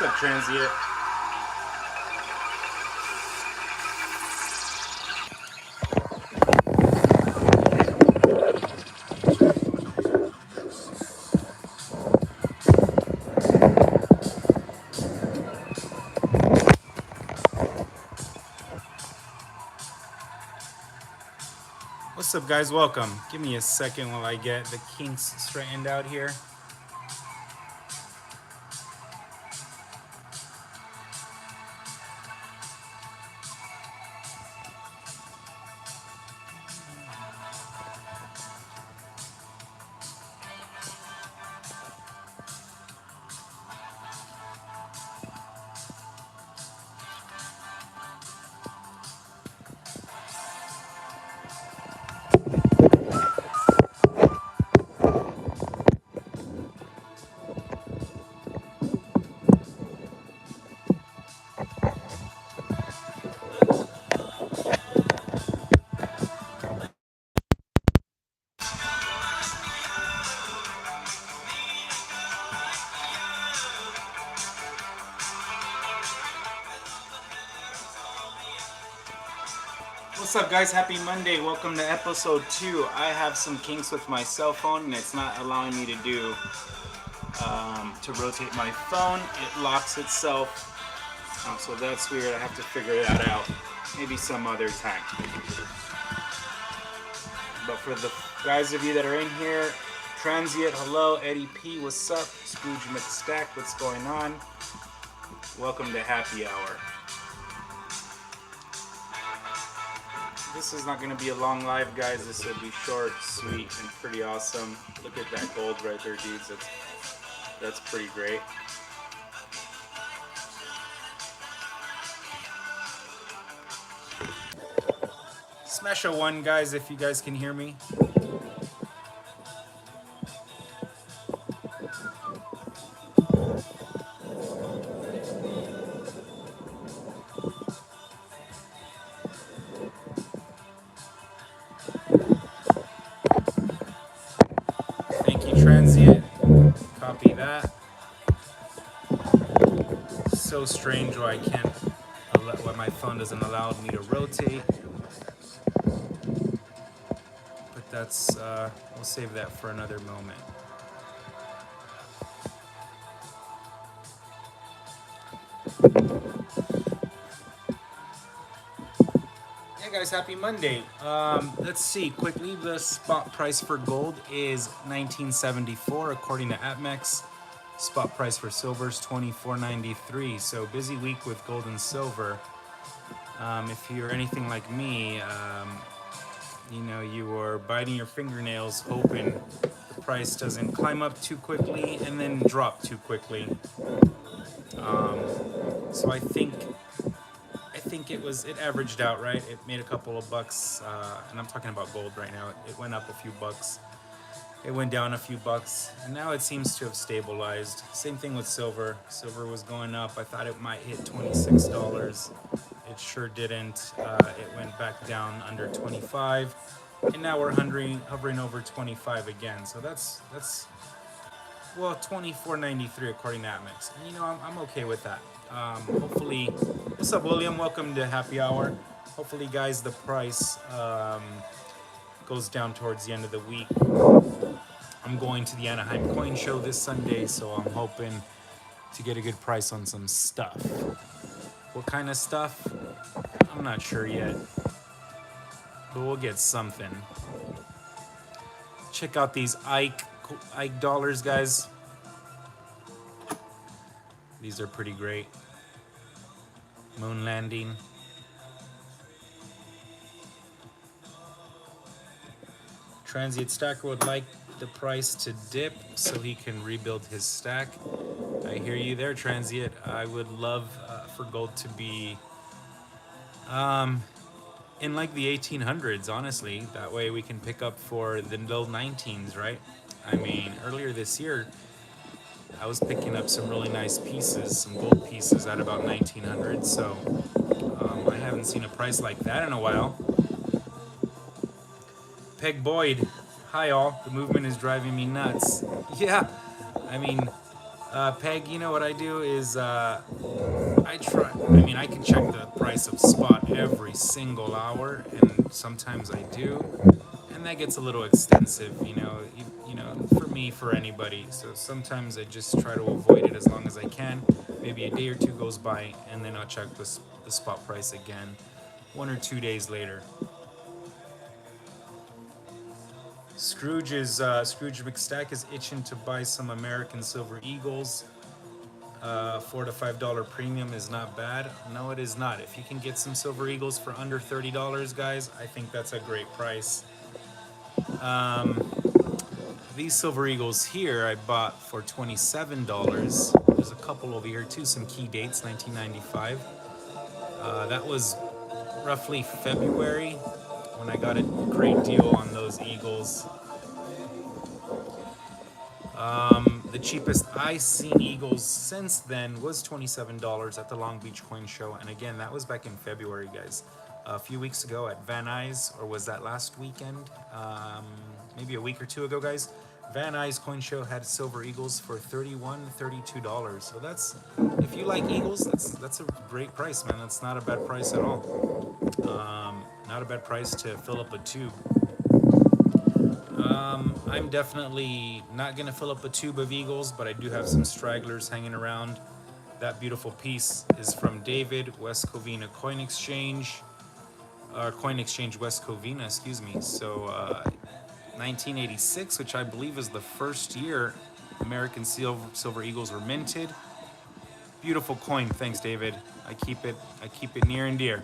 up, Transient? What's up, guys? Welcome. Give me a second while I get the kinks straightened out here. What's up, guys? Happy Monday. Welcome to episode 2. I have some kinks with my cell phone and it's not allowing me to rotate my phone. It locks itself. So that's weird. I have to figure that out. Maybe some other time. But for the guys of you that are in here, Transient, hello. Eddie P, what's up? Scrooge McStack, what's going on? Welcome to Happy Hour. This is not going to be a long live, guys. This will be short, sweet, and pretty awesome. Look at that gold right there, dudes. That's pretty great. Smash a 1, guys, if you guys can hear me. Transient, copy that. So strange why I can't, why my phone doesn't allow me to rotate. But that's, we'll save that for another moment. Guys, happy Monday. Let's see quickly. The spot price for gold is $19.74 according to APMEX. Spot price for silver is $24.93. So busy week with gold and silver. If you're anything like me, you know, you are biting your fingernails hoping the price doesn't climb up too quickly and then drop too quickly. So I think it averaged out, right? It made a couple of bucks, and I'm talking about gold right now. It went up a few bucks. It went down a few bucks, and now it seems to have stabilized. Same thing with silver. Silver was going up. I thought it might hit $26. It sure didn't. It went back down under 25, and now we're hovering over 25 again. So that's well, $24.93 according to APMEX. And you know, I'm okay with that. Hopefully, what's up, William? Welcome to Happy Hour. Hopefully, guys, the price goes down towards the end of the week. I'm going to the Anaheim Coin Show this Sunday, so I'm hoping to get a good price on some stuff. What kind of stuff? I'm not sure yet, but we'll get something. Check out these Ike dollars, guys. These are pretty great. Moon landing. Transient stacker would like the price to dip so he can rebuild his stack. I hear you there, Transient. I would love for gold to be in like the 1800s, honestly. That way we can pick up for the low 19s, right? I mean, earlier this year, I was picking up some really nice pieces, some gold pieces at about 1900. So I haven't seen a price like that in a while. Peg Boyd, hi all. The movement is driving me nuts. Yeah, I mean, Peg, you know what I do is I try. I mean, I can check the price of spot every single hour, and sometimes I do, and that gets a little extensive. You know, for me, for anybody. So sometimes I just try to avoid it as long as I can. Maybe a day or two goes by, and then I'll check the spot price again, 1 or 2 days later. Scrooge McStack is itching to buy some American Silver Eagles. $4 to $5 premium is not bad. No, it is not. If you can get some Silver Eagles for under $30, guys, I think that's a great price. These Silver Eagles here I bought for $27. There's a couple over here too, some key dates, 1995. That was roughly February when I got a great deal on those Eagles. The cheapest I seen Eagles since then was $27 at the Long Beach Coin Show, and again, that was back in February, guys. A few weeks ago at Van Nuys, or was that last weekend? Maybe a week or two ago, guys. Van Nuys Coin Show had Silver Eagles for $31, $32. So that's, if you like Eagles, that's a great price, man. That's not a bad price at all. Not a bad price to fill up a tube. I'm definitely not going to fill up a tube of Eagles, but I do have some stragglers hanging around. That beautiful piece is from David, West Covina Coin Exchange. Coin Exchange West Covina, excuse me. So 1986, which I believe is the first year American Silver Eagles were minted. Beautiful coin, thanks David. I keep it near and dear.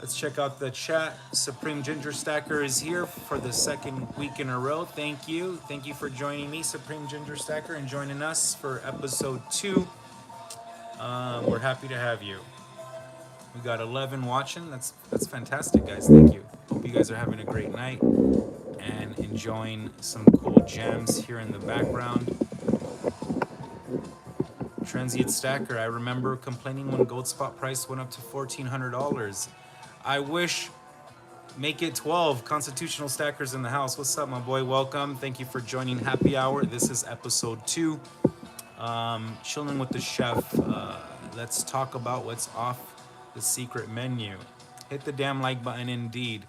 Let's check out the chat. Supreme Ginger Stacker is here for the second week in a row. Thank you. Thank you for joining me, Supreme Ginger Stacker, and joining us for episode 2. We're happy to have you. We got 11 watching. That's fantastic, guys. Thank you. Hope you guys are having a great night and enjoying some cool gems here in the background. Transient Stacker, I remember complaining when gold spot price went up to $1,400. I wish. Make it 12. Constitutional Stackers in the house. What's up, my boy? Welcome. Thank you for joining Happy Hour. This is episode 2. Chilling with the chef. Let's talk about what's off the secret menu. Hit the damn like button, indeed.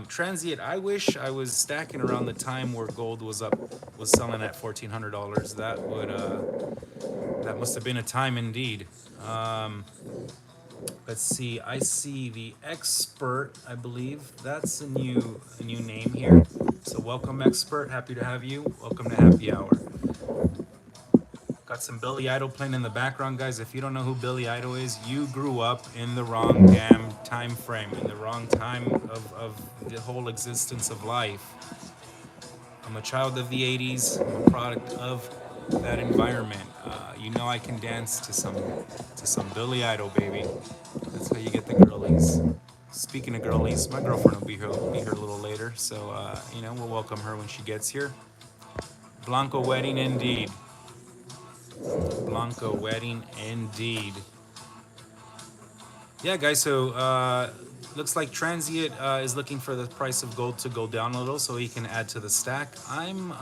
Transient, I wish I was stacking around the time where gold was selling at $1,400. That must have been a time indeed. Let's see. I see the Expert. I believe that's a new name here. So welcome, Expert. Happy to have you. Welcome to Happy Hour. Got some Billy Idol playing in the background, guys. If you don't know who Billy Idol is, you grew up in the wrong damn time frame, in the wrong time of the whole existence of life. I'm a child of the 80s. I'm a product of that environment. You know I can dance to some Billy Idol, baby. That's how you get the girlies. Speaking of girlies, my girlfriend will be here a little later, so we'll welcome her when she gets here. Blanco wedding indeed. Blanco wedding indeed. Yeah, guys. So looks like Transient is looking for the price of gold to go down a little so he can add to the stack. I'm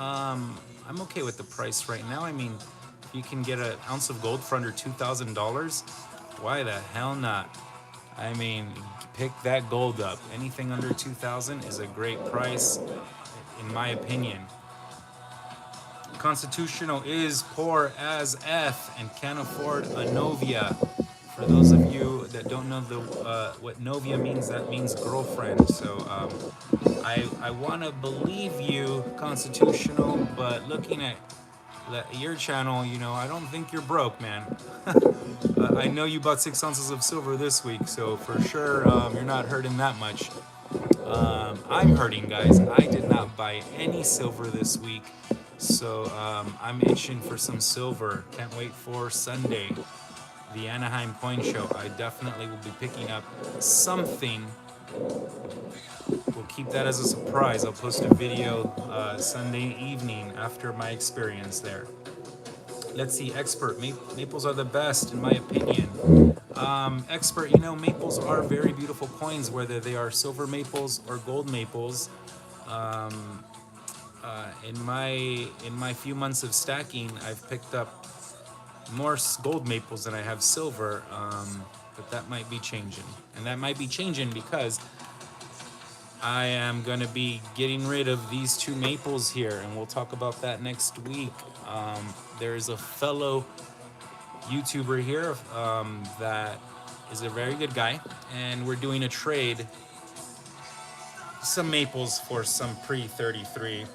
okay with the price right now. I mean, if you can get an ounce of gold for under $2,000, why the hell not? I mean, pick that gold up. Anything under $2,000 is a great price, in my opinion. Constitutional is poor as F and can't afford a Novia. For those of you that don't know what Novia means, that means girlfriend. So I want to believe you, Constitutional, but looking at your channel, I don't think you're broke, man. I know you bought 6 ounces of silver this week, so for sure you're not hurting that much. I'm hurting, guys. I did not buy any silver this week, so I'm itching for some silver. Can't wait for Sunday, the Anaheim Coin Show. I definitely will be picking up something. We'll keep that as a surprise. I'll post a video Sunday evening after my experience there. Let's see, Expert. Maples are the best, in my opinion. Expert, maples are very beautiful coins, whether they are silver maples or gold maples. in my few months of stacking, I've picked up more gold maples than I have silver, but that might be changing, and that might be changing because I am going to be getting rid of these two maples here, and we'll talk about that next week. There's a fellow YouTuber here that is a very good guy, and we're doing a trade. Some maples for some pre-33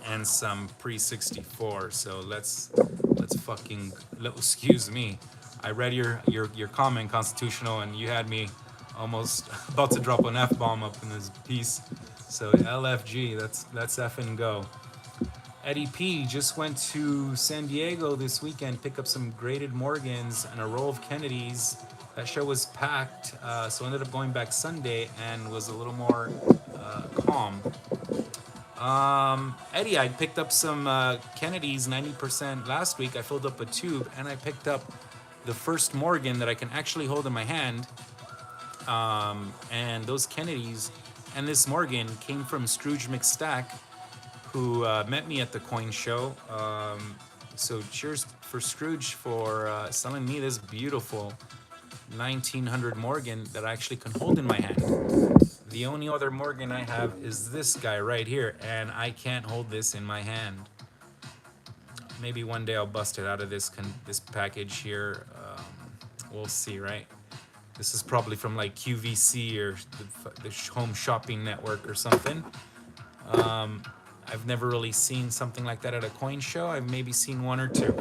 and some pre-64. So let's fucking excuse me. I read your comment, Constitutional, and you had me almost about to drop an F bomb up in this piece. So LFG, that's F and go. Eddie P just went to San Diego this weekend, pick up some graded Morgans and a row of Kennedys. That show was packed, so ended up going back Sunday and was a little more calm. Eddie, I picked up some Kennedys 90% last week. I filled up a tube and I picked up the first Morgan that I can actually hold in my hand. And those Kennedys and this Morgan came from Scrooge McStack, who met me at the coin show. So cheers for Scrooge for selling me this beautiful 1900 Morgan that I actually can hold in my hand. The only other Morgan I have is this guy right here, and I can't hold this in my hand. Maybe one day I'll bust it out of this package here. We'll see, right? This is probably from like QVC or the Home Shopping Network or something. I've never really seen something like that at a coin show. I've maybe seen one or two,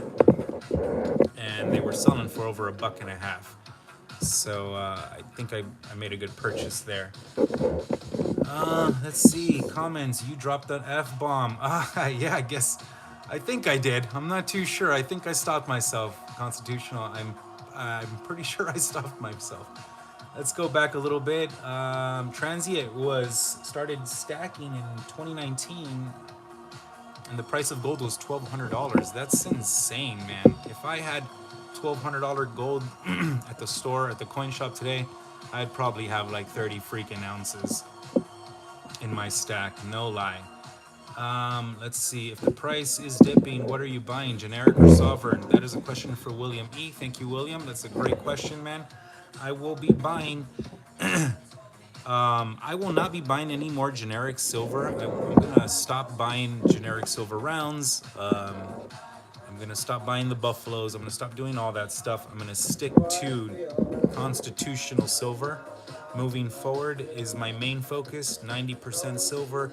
and they were selling for over $1.50. So I think I made a good purchase there. Let's see, comments. You dropped an F-bomb. Yeah, I think I did. I'm not too sure. I think I stopped myself, Constitutional. I'm pretty sure I stopped myself. Let's go back a little bit. Transient started stacking in 2019, and the price of gold was $1,200. That's insane, man. If I had $1,200 gold at the store, at the coin shop today, I'd probably have like 30 freaking ounces in my stack, no lie. Let's see, if the price is dipping, what are you buying, generic or sovereign? That is a question for William E. Thank you, William. That's a great question, man. I will be buying I will not be buying any more generic silver. I'm gonna stop buying generic silver rounds. I'm gonna stop buying the buffaloes. I'm gonna stop doing all that stuff. I'm gonna stick to constitutional silver. Moving forward is my main focus. 90% silver.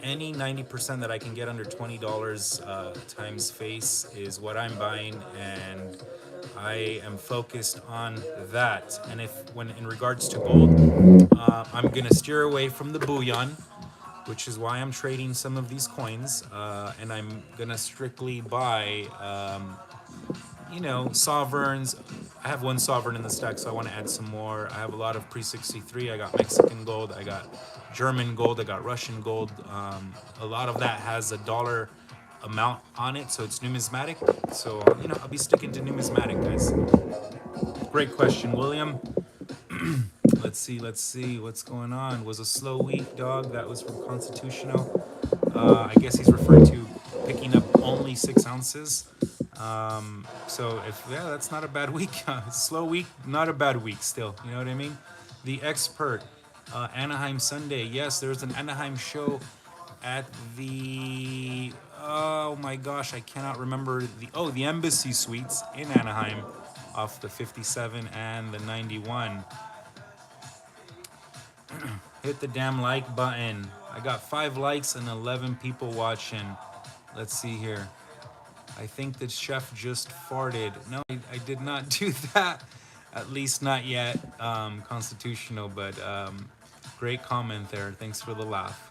Any 90% that I can get under $20 times face is what I'm buying, and I am focused on that. And when in regards to gold, I'm gonna steer away from the bullion, which is why I'm trading some of these coins, and I'm gonna strictly buy, sovereigns. I have one sovereign in the stack, so I want to add some more. I have a lot of pre-63. I got Mexican gold. I got German gold. I got Russian gold. A lot of that has a dollar amount on it, so it's numismatic. So, I'll be sticking to numismatic, guys. Great question, William. Let's see what's going on. Was a slow week, dog. That was from Constitutional. I guess he's referring to picking up only 6 ounces. So that's not a bad week. Slow week, not a bad week still. You know what I mean? The Expert, Anaheim Sunday. Yes, there's an Anaheim show at the, oh my gosh, I cannot remember the Embassy Suites in Anaheim off the 57 and the 91. Hit the damn like button. I got 5 likes and 11 people watching. Let's see here. I think the chef just farted. No, I did not do that. At least not yet. Constitutional, but great comment there. Thanks for the laugh.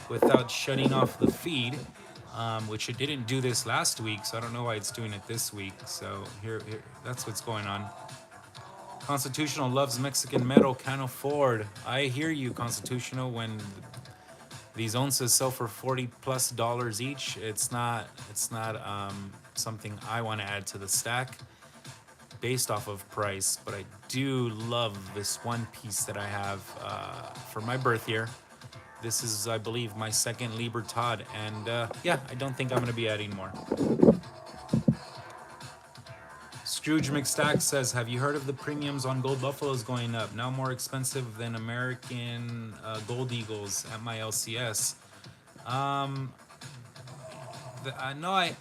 Without shutting off the feed, which it didn't do this last week, so I don't know why it's doing it this week. So here that's what's going on. Constitutional loves Mexican metal, can't afford. I hear you, Constitutional. When these onces sell for $40+ each, it's not something I want to add to the stack based off of price. But I do love this one piece that I have for my birth year. This is, I believe, my second Lieber Todd, and yeah, I don't think I'm going to be adding more. Scrooge McStack says, have you heard of the premiums on gold buffaloes going up? Now more expensive than American gold eagles at my LCS. No,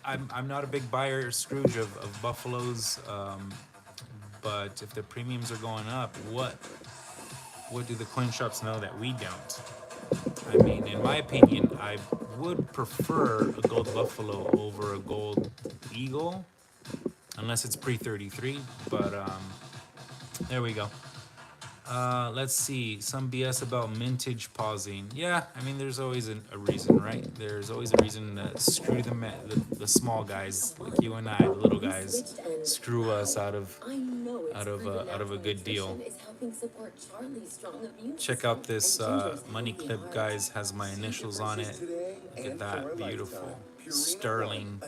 I'm not a big buyer, Scrooge, of buffaloes, but if the premiums are going up, what do the coin shops know that we don't? I mean, in my opinion, I would prefer a gold buffalo over a gold eagle, unless it's pre-33, but there we go. Let's see, some BS about mintage pausing. Yeah, I mean, there's always a reason, right? There's always a reason to screw the small guys like you and I, the little guys, screw us out of a good deal. Check out this money clip, guys. Has my initials on it. Look at that, beautiful sterling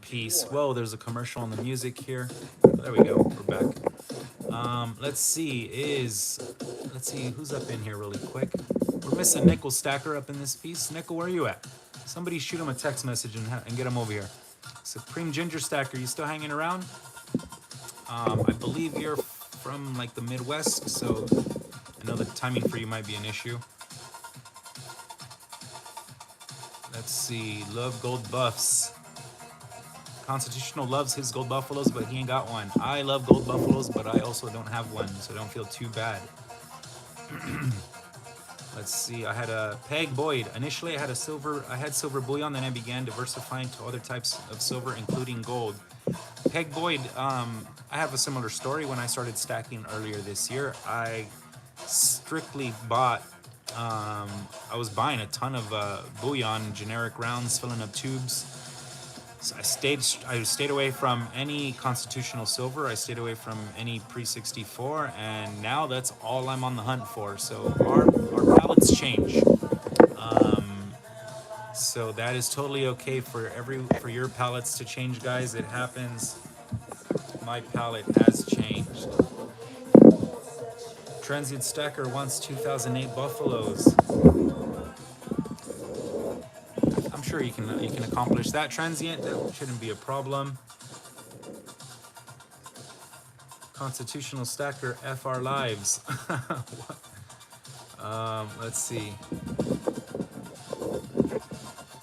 piece. Whoa, there's a commercial on the music here. There we go. We're back. Let's see who's up in here really quick. We're missing Nickel Stacker up in this piece. Nickel, where are you at? Somebody shoot him a text message and get him over here. Supreme Ginger Stacker, you still hanging around? I believe you're from like the Midwest, so I know the timing for you might be an issue. Let's see, love gold buffs. Constitutional loves his gold buffaloes, but he ain't got one. I love gold buffaloes, but I also don't have one, so don't feel too bad. Let's see, I had a Peg Boyd. Initially, I had silver bullion, then I began diversifying to other types of silver, including gold. Peg Boyd, I have a similar story. When I started stacking earlier this year, I strictly bought, I was buying a ton of bullion, generic rounds, filling up tubes. So I stayed away from any constitutional silver. I stayed away from any pre-64, and now that's all I'm on the hunt for. So our palettes change. So that is totally okay for your palettes to change, guys. It happens. My palette has changed. Transient Stacker wants 2008 buffaloes. I'm sure you can accomplish that, Transient. That shouldn't be a problem. Constitutional Stacker, F our lives. Let's see.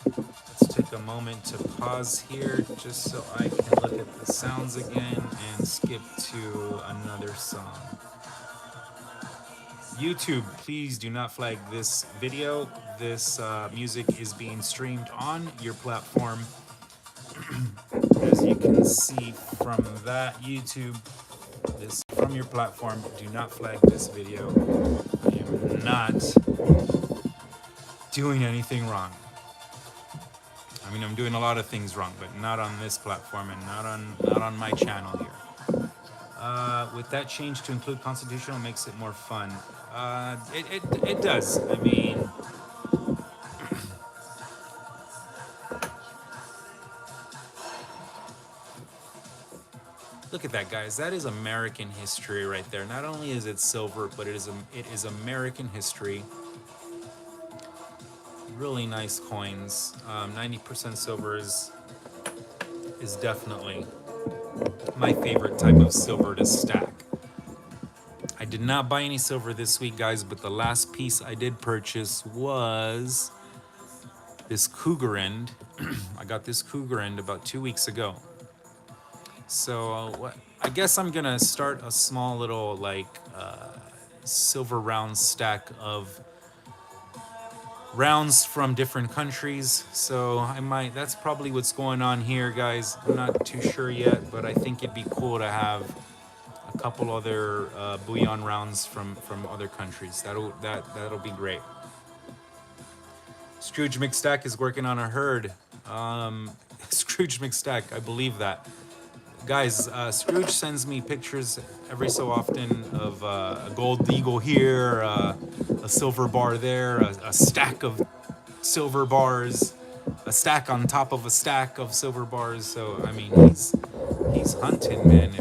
Let's take a moment to pause here just so I can look at the sounds again and skip to another song. YouTube, please do not flag this video. This music is being streamed on your platform. As you can see from that, YouTube, this from your platform, do not flag this video. I am not doing anything wrong. I mean, I'm doing a lot of things wrong, but not on this platform and not on my channel here. With that change to include constitutional makes it more fun. It does. I mean, look at that, guys. That is American history right there. Not only is it silver, but it is American history. Really nice coins. 90% silver is definitely my favorite type of silver to stack. I did not buy any silver this week, guys, but the last piece I did purchase was this Cougar End. I got this Cougar End about 2 weeks ago. So I guess I'm gonna start a small little silver round stack of rounds from different countries. So that's probably what's going on here, guys. I'm not too sure yet, but I think it'd be cool to have a couple other bullion rounds from other countries. That'll be great. Scrooge McStack is working on a herd. Scrooge McStack, I believe that. Guys, Scrooge sends me pictures every so often of a gold eagle here, a silver bar there, a stack of silver bars, a stack on top of a stack of silver bars. So I mean, he's hunting, man.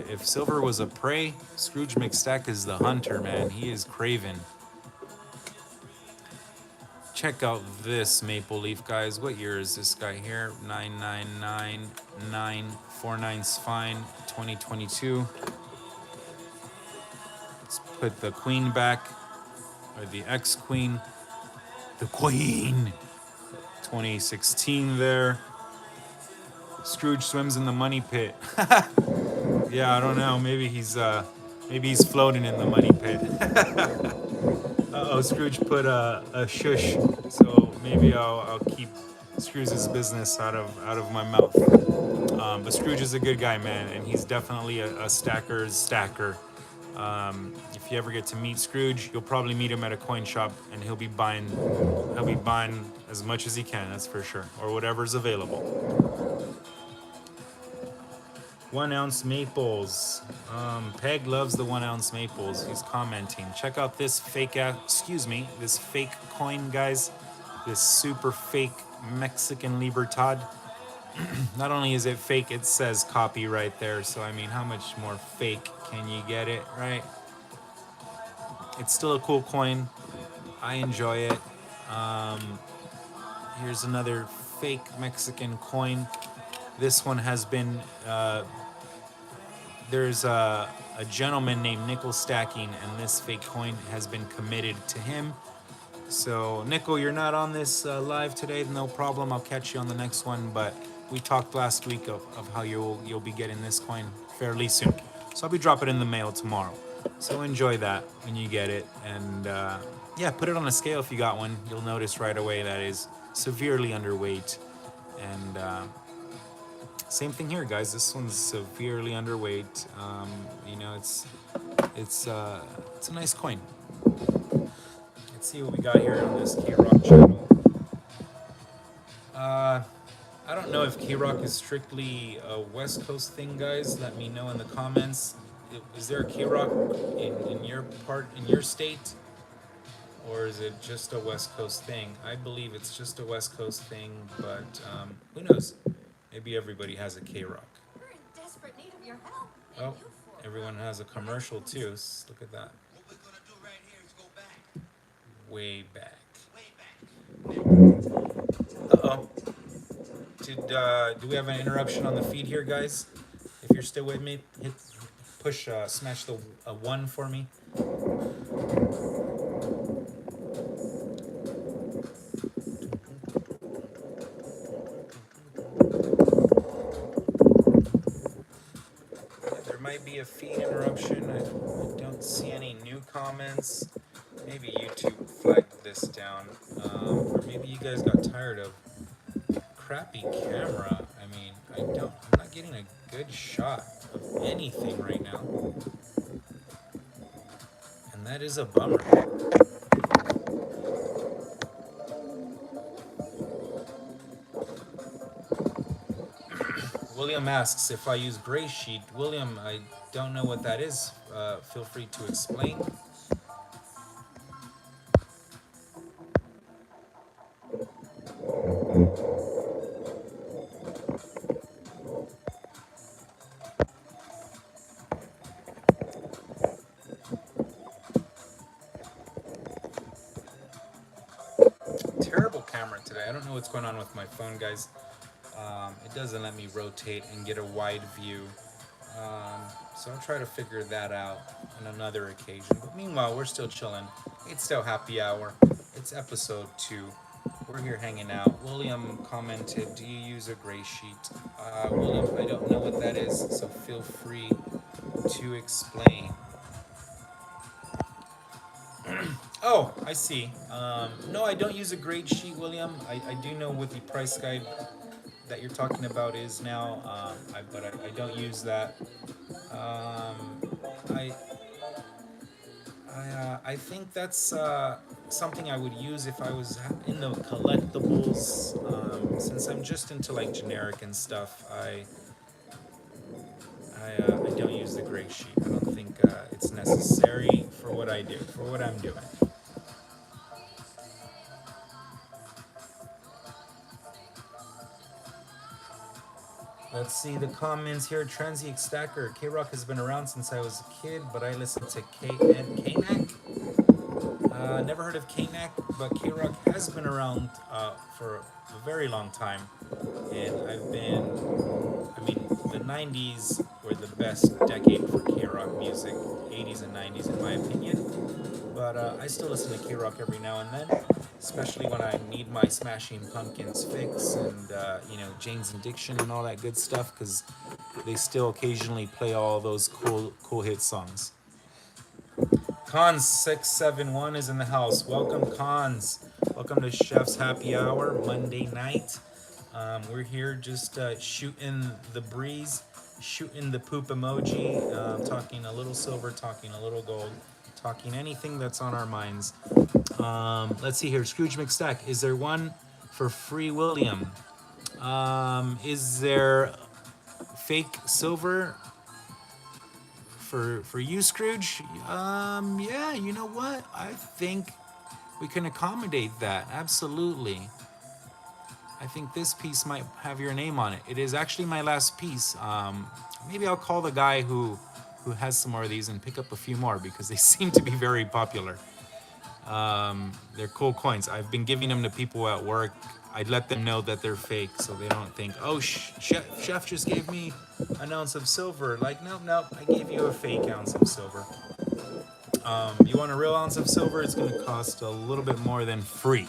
If silver was a prey, Scrooge McStack is the hunter, man. He is craven. check out this maple leaf, guys. What year is this guy here? 99949's fine. 2022. Let's put the queen back, or the ex-queen. The queen. 2016 there. Scrooge swims in the money pit. Yeah, I don't know. Maybe he's floating in the money pit. Uh-oh, Scrooge put a shush, so maybe I'll keep Scrooge's business out of my mouth. But Scrooge is a good guy, man, and he's definitely a stacker's stacker. If you ever get to meet Scrooge, you'll probably meet him at a coin shop, and he'll be buying as much as he can. That's for sure, or whatever's available. 1 ounce maples. Peg loves the 1 ounce maples. He's commenting. Check out this this fake coin, guys. This super fake Mexican Libertad. Not only is it fake, it says copy right there. So, I mean, how much more fake can you get it, right? It's still a cool coin. I enjoy it. Here's another fake Mexican coin. This one has been, there's a gentleman named Nickel Stacking, and this fake coin has been committed to him. So, Nickel, you're not on this live today, no problem. I'll catch you on the next one. But we talked last week of how you'll be getting this coin fairly soon. So I'll be dropping it in the mail tomorrow. So enjoy that when you get it. And yeah, put it on a scale if you got one. You'll notice right away that is severely underweight. And same thing here, guys. This one's severely underweight. You know, it's a nice coin. Let's see what we got here on this K-Rock channel. I don't know if K-Rock is strictly a West Coast thing, guys. Let me know in the comments. Is there a K-Rock in your state? Or is it just a West Coast thing? I believe it's just a West Coast thing, but who knows? Maybe everybody has a K-Rock. We're in desperate need of your help. Oh, everyone has a commercial too. Look at that. What we're gonna do right here is go back. Way back. Way back. Uh-oh. Do we have an interruption on the feed here, guys? If you're still with me, smash the 1 for me. There might be a feed interruption. I don't see any new comments. Maybe YouTube flagged this down, or maybe you guys got tired of crappy camera. I mean, I'm not getting a good shot of anything right now, and that is a bummer. William asks if I use gray sheet. William, I don't know what that is. Feel free to explain. Terrible camera today. I don't know what's going on with my phone, guys. It doesn't let me rotate and get a wide view. So I'll try to figure that out on another occasion. But meanwhile, we're still chilling. It's still happy hour. It's episode 2. We're here hanging out. William commented, do you use a gray sheet? William, I don't know what that is, so feel free to explain. Oh, I see. No, I don't use a grade sheet, William. I do know what the price guide that you're talking about is now, but I don't use that. I think that's something I would use if I was in the collectibles. Since I'm just into like generic and stuff, I don't use the gray sheet. I don't think it's necessary for what I do, for what I'm doing. Let's see the comments here. Transient Stacker. K-Rock has been around since I was a kid, but I listened to K-Mac. Never heard of K-Neck, but K-Rock has been around for a very long time. And I mean, the 90s were the best decade for K-Rock music, 80s and 90s in my opinion. But I still listen to K-Rock every now and then, especially when I need my Smashing Pumpkins fix and, Jane's Addiction and all that good stuff, because they still occasionally play all those cool hit songs. Cons671 is in the house. Welcome, Cons. Welcome to Chef's Happy Hour Monday night. We're here just shooting the breeze, shooting the poop emoji, talking a little silver, talking a little gold, talking anything that's on our minds. Let's see here. Scrooge McStack, is there one for Free William? Is there fake silver for you, Scrooge? Yeah, you know what? I think we can accommodate that. Absolutely. I think this piece might have your name on it. It is actually my last piece. Maybe I'll call the guy who has some more of these and pick up a few more because they seem to be very popular. They're cool coins. I've been giving them to people at work. I'd let them know that they're fake so they don't think, oh, chef just gave me an ounce of silver. Like, nope, I gave you a fake ounce of silver. You want a real ounce of silver? It's going to cost a little bit more than free.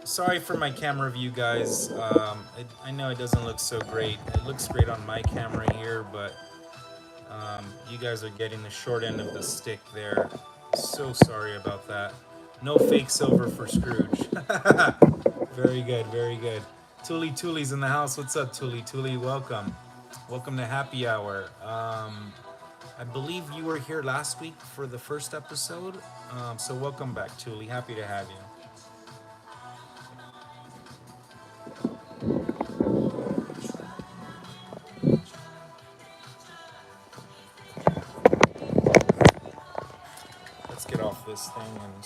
Sorry for my camera view, guys. I know it doesn't look so great. It looks great on my camera here, but you guys are getting the short end of the stick there. So sorry about that. No fake silver for Scrooge. Very good, very good. Tuli's in the house. What's up, Tuli? Welcome. Welcome to Happy Hour. I believe you were here last week for the first episode. So welcome back, Tuli. Happy to have you. Let's get off this thing and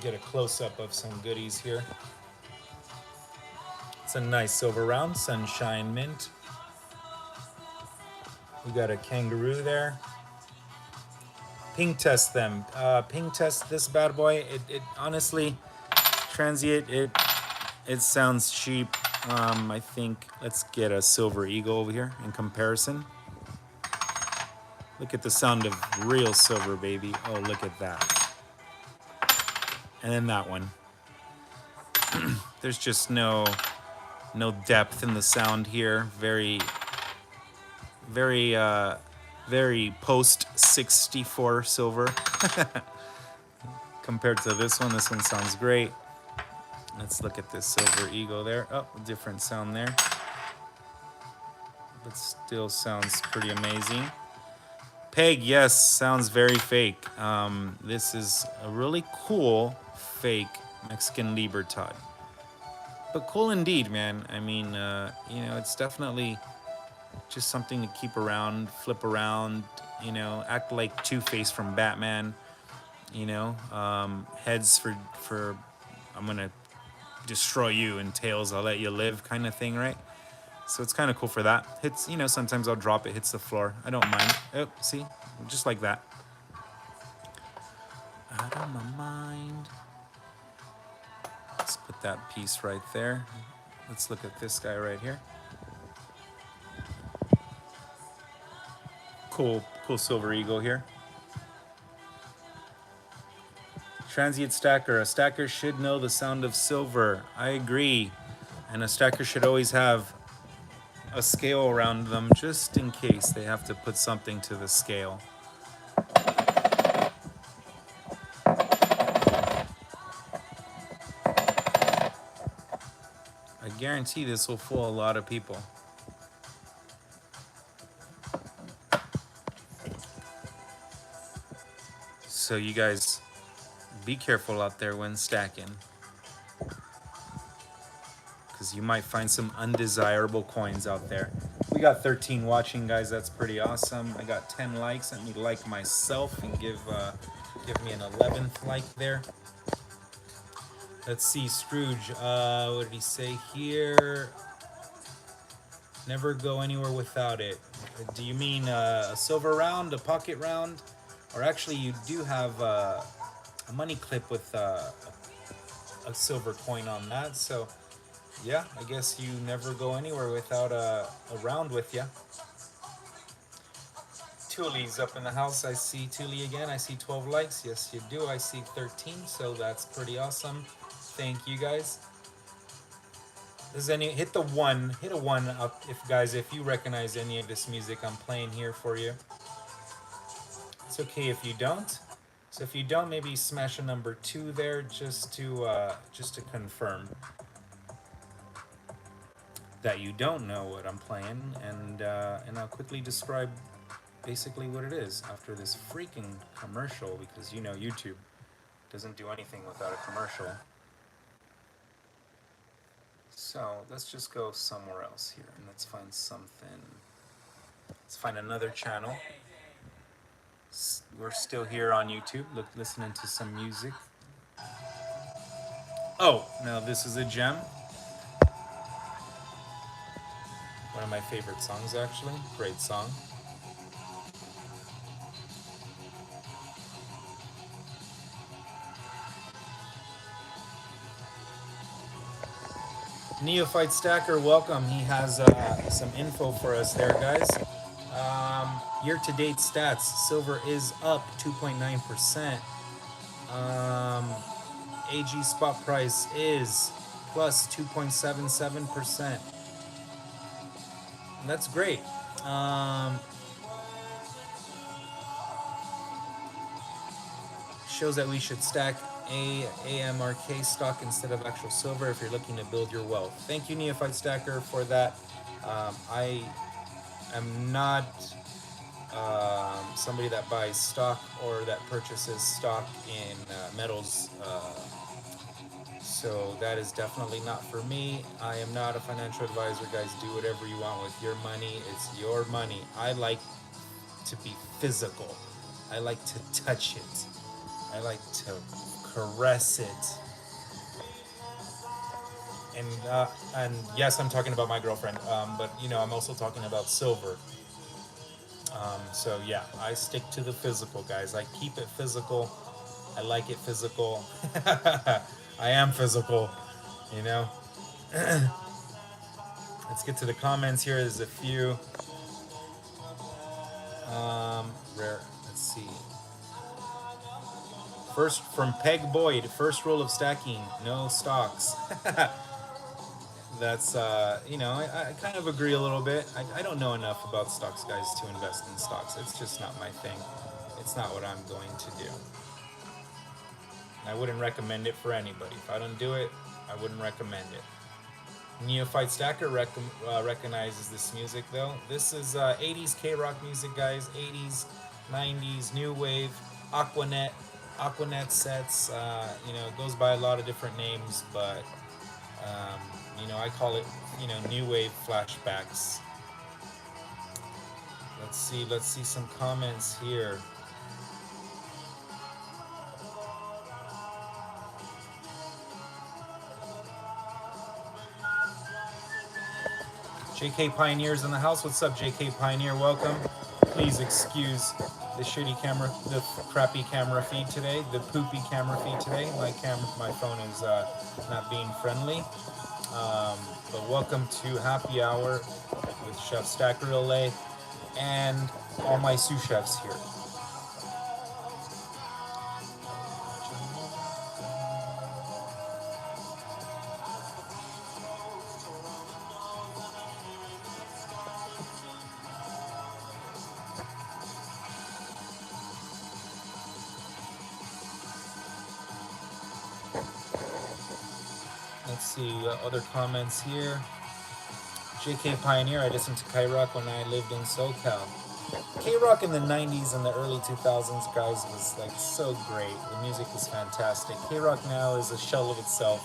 get a close-up of some goodies here. It's a nice silver round, sunshine mint. We got a kangaroo there. Ping test them. Ping test this bad boy. It honestly, transient, it sounds cheap. I think let's get a silver eagle over here in comparison. Look at the sound of real silver, baby. Oh, look at that. And then that one. There's just no depth in the sound here. Very post 64 silver. Compared to this one sounds great. Let's look at this silver eagle there. Oh, different sound there. But still sounds pretty amazing. Peg, yes, sounds very fake. This is a really cool fake Mexican Libertad. But cool indeed, man. I mean, it's definitely just something to keep around, flip around, act like Two-Face from Batman, heads for I'm gonna destroy you, and tails I'll let you live kind of thing, right? So it's kind of cool for that. Hits, sometimes I'll drop it, hits the floor. I don't mind. Oh, see? Just like that. Out of my mind. Let's put that piece right there. Let's look at this guy right here. Cool silver eagle here. Transient stacker. A stacker should know the sound of silver. I agree. And a stacker should always have a scale around them just in case they have to put something to the scale. I guarantee this will fool a lot of people. So you guys be careful out there when stacking, because you might find some undesirable coins out there. We got 13 watching, guys. That's pretty awesome. I got 10 likes. Let me like myself and give me an 11th like there. Let's see, Scrooge. What did he say here? Never go anywhere without it. Do you mean a silver round, a pocket round, or actually, you do have a money clip with a silver coin on that. So yeah, I guess you never go anywhere without a round with you. Tuli's up in the house. I see Tuli again. I see 12 likes. Yes, you do. I see 13. So that's pretty awesome. Thank you guys. Does any hit the one? Hit a one up if guys, if you recognize any of this music I'm playing here for you. It's okay if you don't. So if you don't, maybe smash a number two there just to confirm that you don't know what I'm playing, and I'll quickly describe basically what it is after this freaking commercial, because you know YouTube doesn't do anything without a commercial. So let's just go somewhere else here and let's find something. Let's find another channel. We're still here on YouTube, listening to some music. Oh, now this is a gem. One of my favorite songs, actually. Great song. Neophyte Stacker, welcome. He has some info for us there, guys. Year-to-date stats: silver is up 2.9%. AG spot price is plus 2.77%. That's great. Shows that we should stack AMRK stock instead of actual silver if you're looking to build your wealth. Thank you, Neophyte Stacker, for that. I am not somebody that buys stock or that purchases stock in metals. So that is definitely not for me. I am not a financial advisor, guys. Do whatever you want with your money. It's your money. I like to be physical. I like to touch it. I like to caress it. And yes, I'm talking about my girlfriend. But you know, I'm also talking about silver. So yeah, I stick to the physical, guys. I keep it physical. I like it physical. I am physical, you know. Let's get to the comments here. There's a few. Rare. Let's see. First from Peg Boyd. First rule of stacking: no stocks. That's you know, I kind of agree a little bit. I don't know enough about stocks, guys, to invest in stocks. It's just not my thing. It's not what I'm going to do. I wouldn't recommend it for anybody. If I don't do it, I wouldn't recommend it. Neophyte Stacker recognizes this music though. This is 80s K-rock music, guys. 80s, 90s, new wave, Aquanet sets. You know, it goes by a lot of different names, but you know, I call it, you know, new wave flashbacks. Let's see some comments here. JK Pioneer's in the house. What's up, JK Pioneer? Welcome. Please excuse the shitty camera, the crappy camera feed today, the poopy camera feed today. My phone is not being friendly. But welcome to Happy Hour with Chef Stack Relay and all my sous chefs here. Let's see other comments here. JK Pioneer, I listened to K-Rock when I lived in SoCal. K-Rock in the 90s and the early 2000s, guys, was like so great. The music was fantastic. K-Rock now is a shell of itself.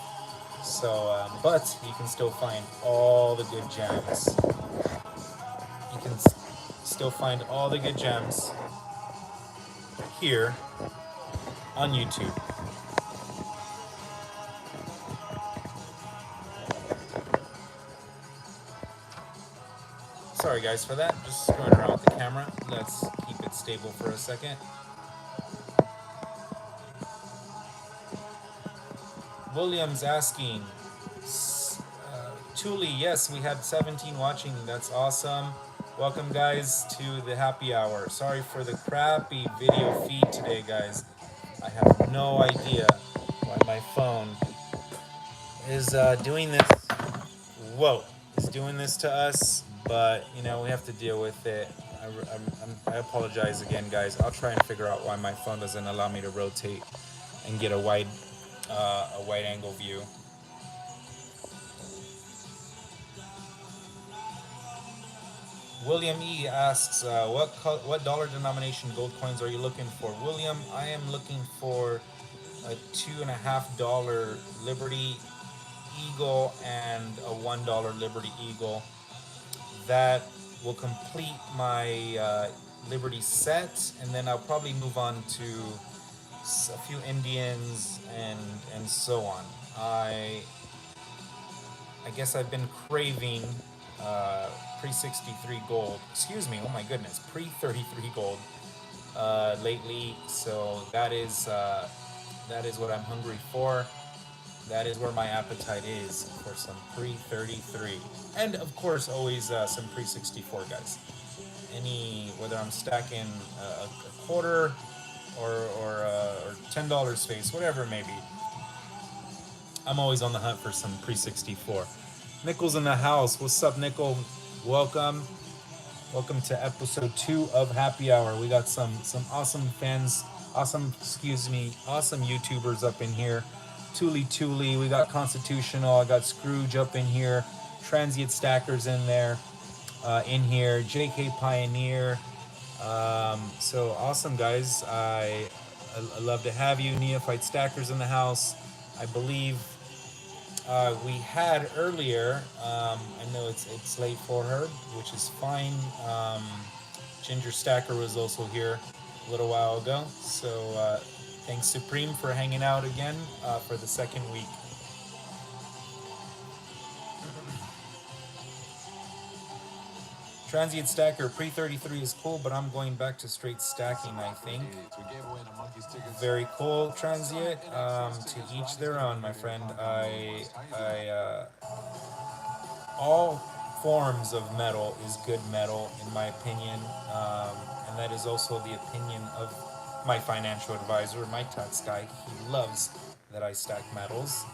So, but you can still find all the good gems. You can still find all the good gems here on YouTube. Sorry guys for that, just screwing around with the camera. Let's keep it stable for a second. Williams asking, Thule, yes, we had 17 watching. That's awesome. Welcome, guys, to the happy hour. Sorry for the crappy video feed today, guys. I have no idea why my phone is doing this. Whoa, is doing this to us, but you know we have to deal with it. I apologize again, guys. I'll try and figure out why my phone doesn't allow me to rotate and get a wide angle view. William E asks, what dollar denomination gold coins are you looking for? William, I am looking for a $2.50 Liberty Eagle and a $1 Liberty Eagle. That will complete my Liberty set, and then I'll probably move on to a few Indians and so on. I guess I've been craving pre-63 gold. Excuse me. Oh my goodness, pre-33 gold lately. So that is what I'm hungry for. That is where my appetite is, for some pre-33, and of course always some pre-64, guys. Whether I'm stacking a quarter or $10 space, whatever it may be. I'm always on the hunt for some pre-64. Nickel's in the house. What's up, Nickel? Welcome. Welcome to episode 2 of Happy Hour. We got some awesome fans, awesome YouTubers up in here. Thule, we got Constitutional, I got Scrooge up in here, Transient Stackers in there, in here, JK Pioneer. So awesome, guys. I love to have you. Neophyte Stackers in the house. I believe we had earlier, I know it's late for her, which is fine. Ginger Stacker was also here a little while ago. So thanks, Supreme, for hanging out again for the second week. Transient Stacker, pre-33 is cool, but I'm going back to straight stacking, I think. Very cool, Transient. To each their own, my friend. All forms of metal is good metal, in my opinion. And that is also the opinion of my financial advisor, my tax guy. He loves that I stack metals.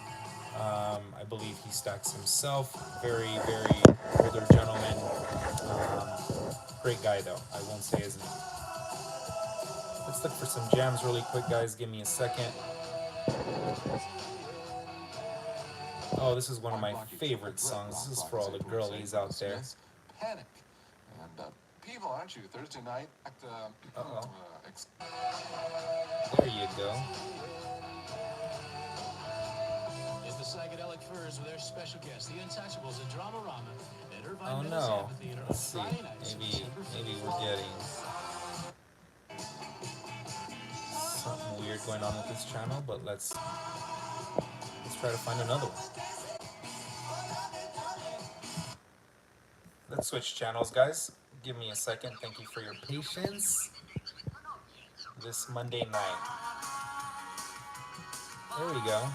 I believe he stacks himself. Very, very older gentleman. Great guy, though. I won't say his name. Let's look for some jams really quick, guys. Give me a second. Oh, this is one of my favorite songs. This is for all the girlies out there. Panic. And people, aren't you? Thursday night. There you go. Is the Psychedelic Furs with their special guests, the Untouchables at Dramarama at Irvine Oh Mills no. Amphitheater on Let's see. Friday nights, Maybe we're getting something weird going on with this channel, but let's try to find another one. Let's switch channels, guys. Give me a second. Thank you for your patience this Monday night. There we go.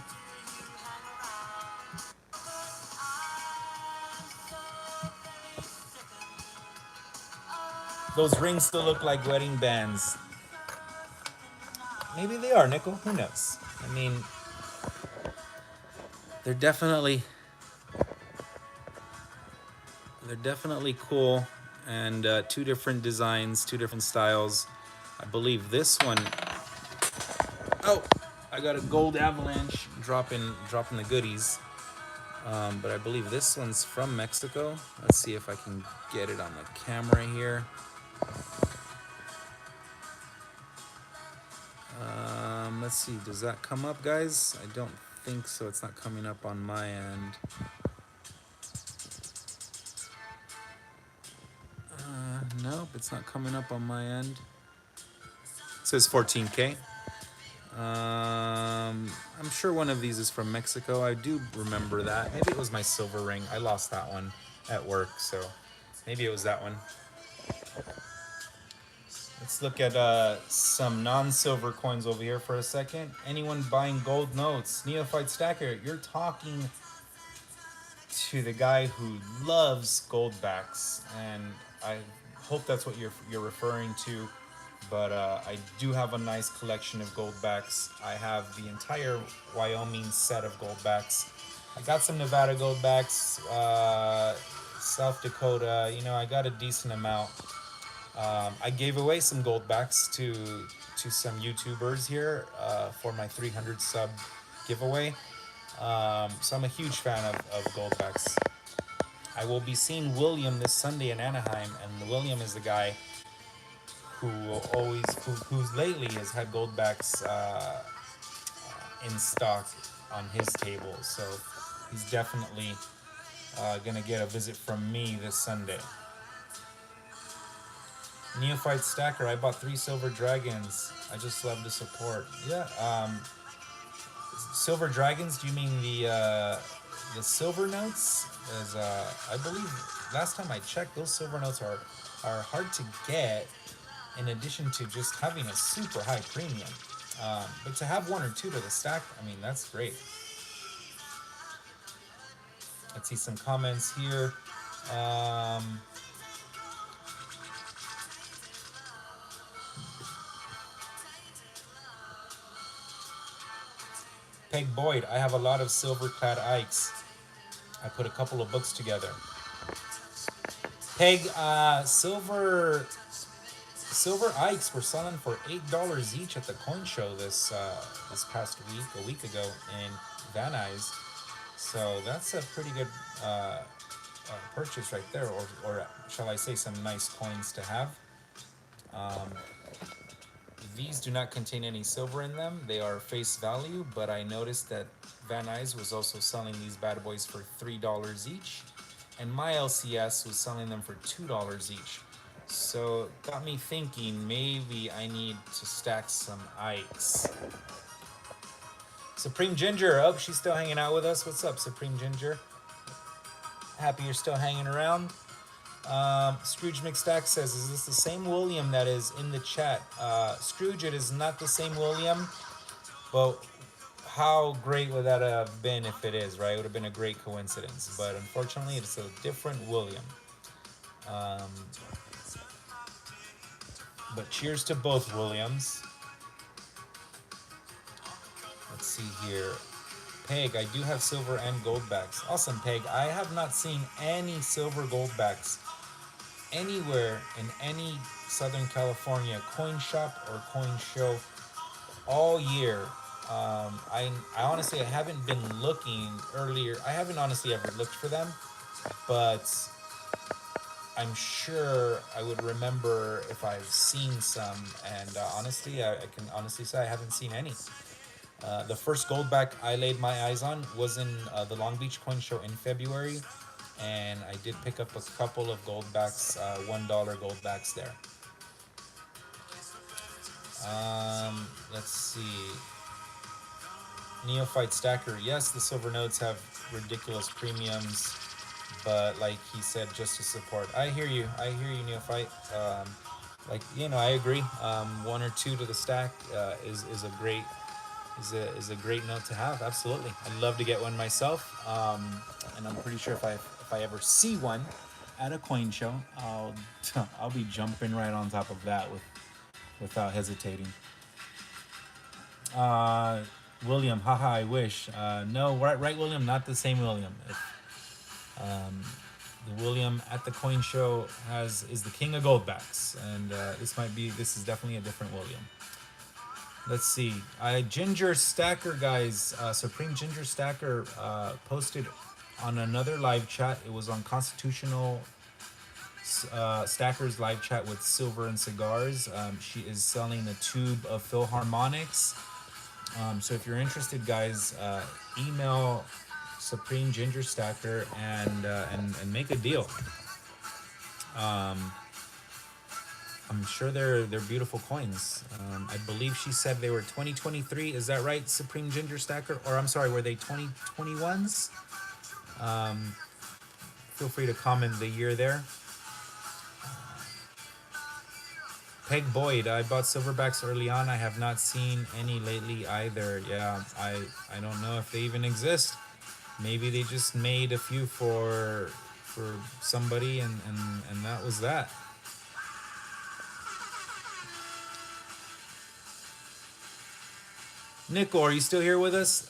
Those rings still look like wedding bands. Maybe they are, Nickel. Who knows? I mean, they're definitely cool, and 2 different designs, 2 different styles. I believe this one. Oh, I got a gold avalanche dropping the goodies. But I believe this one's from Mexico. Let's see if I can get it on the camera here. Let's see, does that come up, guys? I don't think so. It's not coming up on my end. Nope, it's not coming up on my end. It says 14K. I'm sure one of these is from Mexico. I do remember that. Maybe it was my silver ring. I lost that one at work, so maybe it was that one. Let's look at some non-silver coins over here for a second. Anyone buying gold notes? Neophyte Stacker, you're talking to the guy who loves gold backs, and I hope that's what you're referring to. But I do have a nice collection of gold backs. I have the entire Wyoming set of gold backs. I got some Nevada gold backs, South Dakota. You know, I got a decent amount. I gave away some gold backs to some YouTubers here for my 300 sub giveaway. So I'm a huge fan of gold backs. I will be seeing William this Sunday in Anaheim, and William is the guy who who's lately has had gold backs in stock on his table. So he's definitely gonna get a visit from me this Sunday. Neophyte Stacker, I bought 3 silver dragons. I just love the support. Yeah, silver dragons. Do you mean the silver notes? As I believe last time I checked, those silver notes are hard to get. In addition to just having a super high premium, but to have 1 or 2 to the stack, I mean that's great. Let's see some comments here. Peg Boyd, I have a lot of silver clad Ikes. I put a couple of books together. Peg, silver Ikes were selling for $8 each at the coin show this past week, a week ago in Van Nuys. So that's a pretty good purchase right there, or shall I say, some nice coins to have. These do not contain any silver in them. They are face value, but I noticed that Van Nuys was also selling these bad boys for $3 each, and my LCS was selling them for $2 each. So it got me thinking maybe I need to stack some Ikes. Supreme Ginger, oh, she's still hanging out with us. What's up, Supreme Ginger? Happy you're still hanging around. Scrooge McStack says, is this the same William that is in the chat? Scrooge, it is not the same William, but how great would that have been if it is, right? It would have been a great coincidence, but unfortunately it's a different William. But cheers to both Williams. Let's see here. Peg, I do have silver and gold backs. Awesome, Peg. I have not seen any silver gold backs anywhere in any Southern California coin shop or coin show all year. I honestly, I haven't been looking earlier. I haven't honestly ever looked for them, but I'm sure I would remember if I've seen some. And honestly, I can honestly say I haven't seen any. The first gold back I laid my eyes on was in the Long Beach Coin Show in February, and I did pick up a couple of gold backs, $1 gold backs there. Let's see. Neophyte Stacker, yes, the silver notes have ridiculous premiums, but like he said, just to support. I hear you, Neophyte. Like, you know, I agree. 1 or 2 to the stack is a great is a great note to have. Absolutely, I'd love to get one myself, and I'm pretty sure if I ever see one at a coin show, I'll be jumping right on top of that without hesitating. William, haha, I wish. No, right, William, not the same William. The William at the coin show is the king of goldbacks, and this is definitely a different William. Let's see. Ginger Stacker, guys, Supreme Ginger Stacker posted on another live chat. It was on Constitutional Stacker's live chat with Silver and Cigars. She is selling a tube of Philharmonics. So if you're interested, guys, email Supreme Ginger Stacker and make a deal. I'm sure they're beautiful coins. I believe she said they were 2023. Is that right, Supreme Ginger Stacker? Or I'm sorry, were they 2021s? Feel free to comment the year there. Peg Boyd, I bought silverbacks early on. I have not seen any lately either. Yeah, I don't know if they even exist. Maybe they just made a few for somebody and that was that. Nickel, are you still here with us?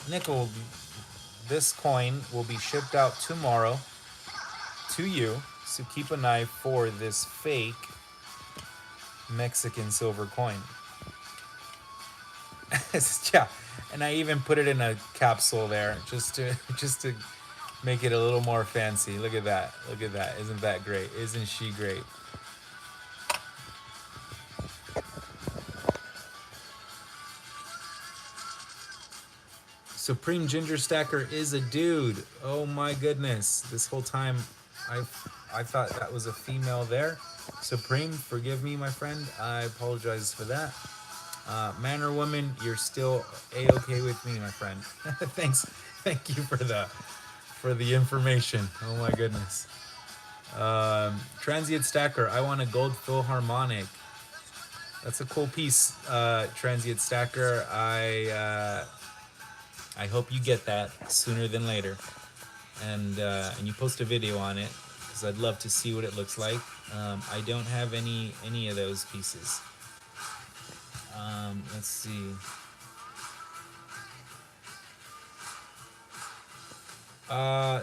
Nickel, this coin will be shipped out tomorrow to you. So keep an eye for this fake Mexican silver coin. Yeah, and I even put it in a capsule there just to make it a little more fancy. Look at that. Look at that. Isn't that great? Isn't she great? Supreme Ginger Stacker is a dude. Oh my goodness. This whole time I I thought that was a female there. Supreme, forgive me, my friend. I apologize for that. Man or woman, you're still a-okay with me, my friend. Thank you for the information. Oh my goodness. Transient Stacker, I want a gold Philharmonic. That's a cool piece, Transient Stacker. I hope you get that sooner than later, and you post a video on it because I'd love to see what it looks like. I don't have any of those pieces. Let's see.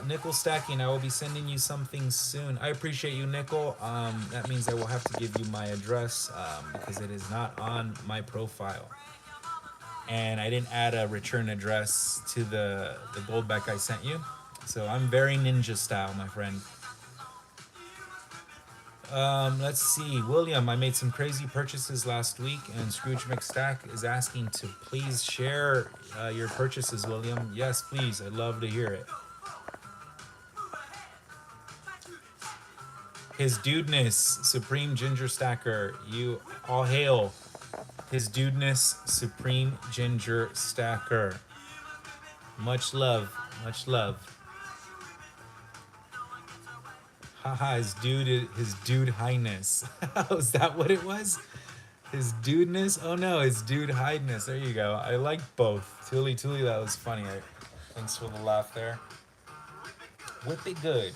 Nickel Stacking, I will be sending you something soon. I appreciate you, Nickel. That means I will have to give you my address because it is not on my profile. And I didn't add a return address to the goldback I sent you. So I'm very ninja style, my friend. Let's see. William, I made some crazy purchases last week, and Scrooge McStack is asking to please share your purchases, William. Yes, please. I'd love to hear it. His dudeness, Supreme Ginger Stacker. You all hail. His dudeness, Supreme Ginger Stacker. Much love. Much love. Haha, his dude highness. Oh, is that what it was? His dudeness? Oh no, his dude highness. There you go. I like both. Tooly, that was funny. Thanks for the laugh there. Whip it good.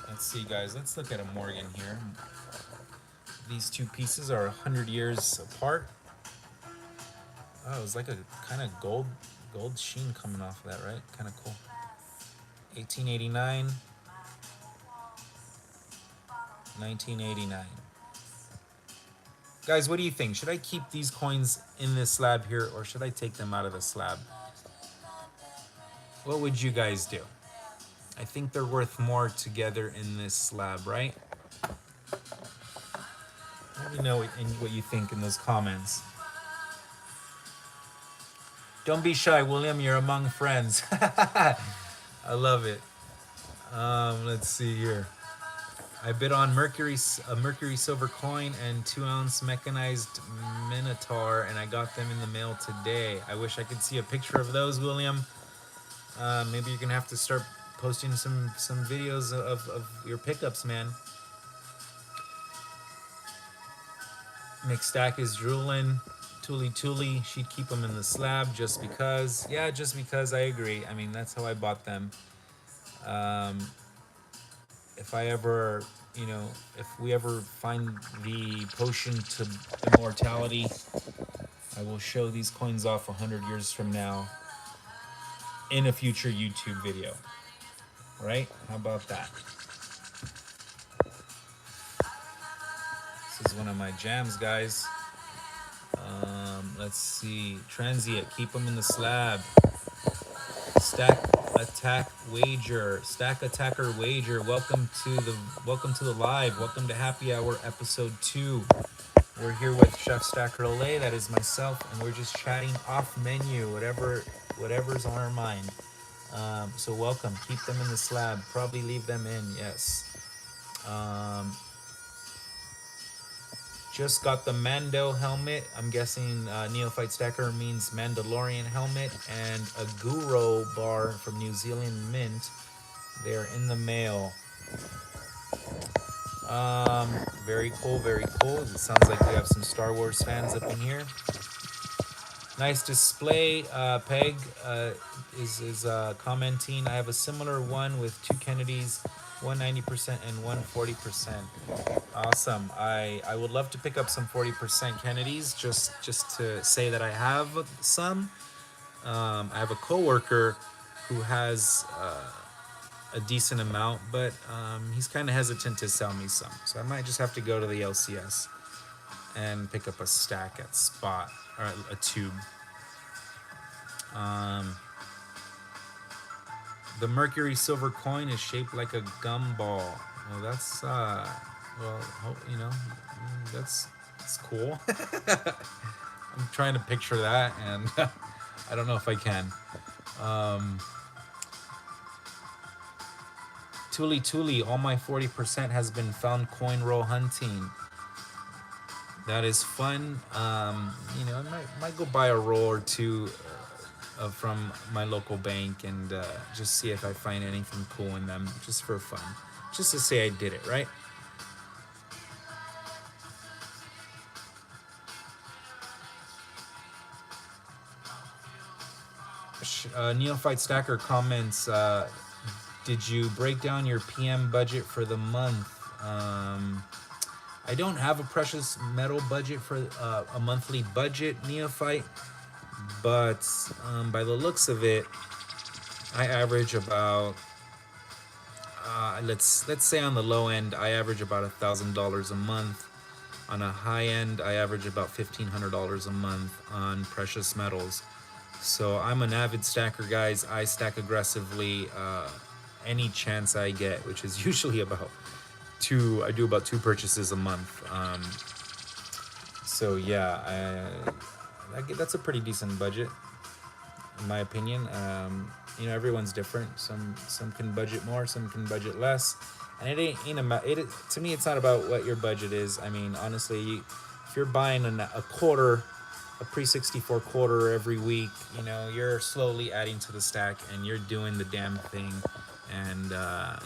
Let's see, guys. Let's look at a Morgan here. These two pieces are 100 years apart. Oh, it was like a kind of gold sheen coming off of that, right? Kind of cool. 1889, 1989. Guys, what do you think? Should I keep these coins in this slab here, or should I take them out of the slab? What would you guys do? I think they're worth more together in this slab, right? Let me know what you think in those comments. Don't be shy, William. You're among friends. I love it. Let's see here. I bid on a Mercury silver coin and 2-ounce mechanized Minotaur, and I got them in the mail today. I wish I could see a picture of those, William. Maybe you're gonna have to start posting some videos of your pickups, man. McStack is drooling. Tooly, she'd keep them in the slab just because. Yeah, just because, I agree. I mean, that's how I bought them. If I ever, if we ever find the potion to immortality, I will show these coins off 100 years from now in a future YouTube video. Right? How about that? This is one of my jams, guys. Let's see. Transient, keep them in the slab. Stack Attacker Wager. Welcome to the live. Welcome to Happy Hour episode 2. We're here with Chef Stacker Olay, that is myself, and we're just chatting off menu, whatever's on our mind. So welcome. Keep them in the slab. Probably leave them in. Yes. Just got the Mando helmet. I'm guessing Neophyte Stacker means Mandalorian helmet, and a Guro bar from New Zealand Mint. They are in the mail. Very cool, very cool. It sounds like we have some Star Wars fans up in here. Nice display. Peg is commenting. I have a similar one with two Kennedys, 190% and 140%. Awesome. I would love to pick up some 40% Kennedys just to say that I have some. I have a coworker who has a decent amount, but he's kind of hesitant to sell me some. So I might just have to go to the LCS and pick up a stack at spot or a tube. The Mercury silver coin is shaped like a gumball. Well, that's that's cool. I'm trying to picture that, and I don't know if I can. Tuli, all my 40% has been found coin roll hunting. That is fun. I might go buy a roll or two from my local bank and just see if I find anything cool in them, just for fun, just to say I did it, right? Neophyte Stacker comments, did you break down your PM budget for the month? I don't have a precious metal budget for a monthly budget, Neophyte, but by the looks of it, I average about let's say on the low end, I average about $1,000 a month. On a high end, I average about $1,500 a month on precious metals. So I'm an avid stacker, guys. I stack aggressively any chance I get, which is usually about two. I do about 2 purchases a month. So yeah, that's a pretty decent budget, in my opinion. Everyone's different. Some can budget more, some can budget less, and it ain't about it. To me, it's not about what your budget is. I mean, honestly, if you're buying a quarter, a pre-64 quarter every week, you're slowly adding to the stack, and you're doing the damn thing. And a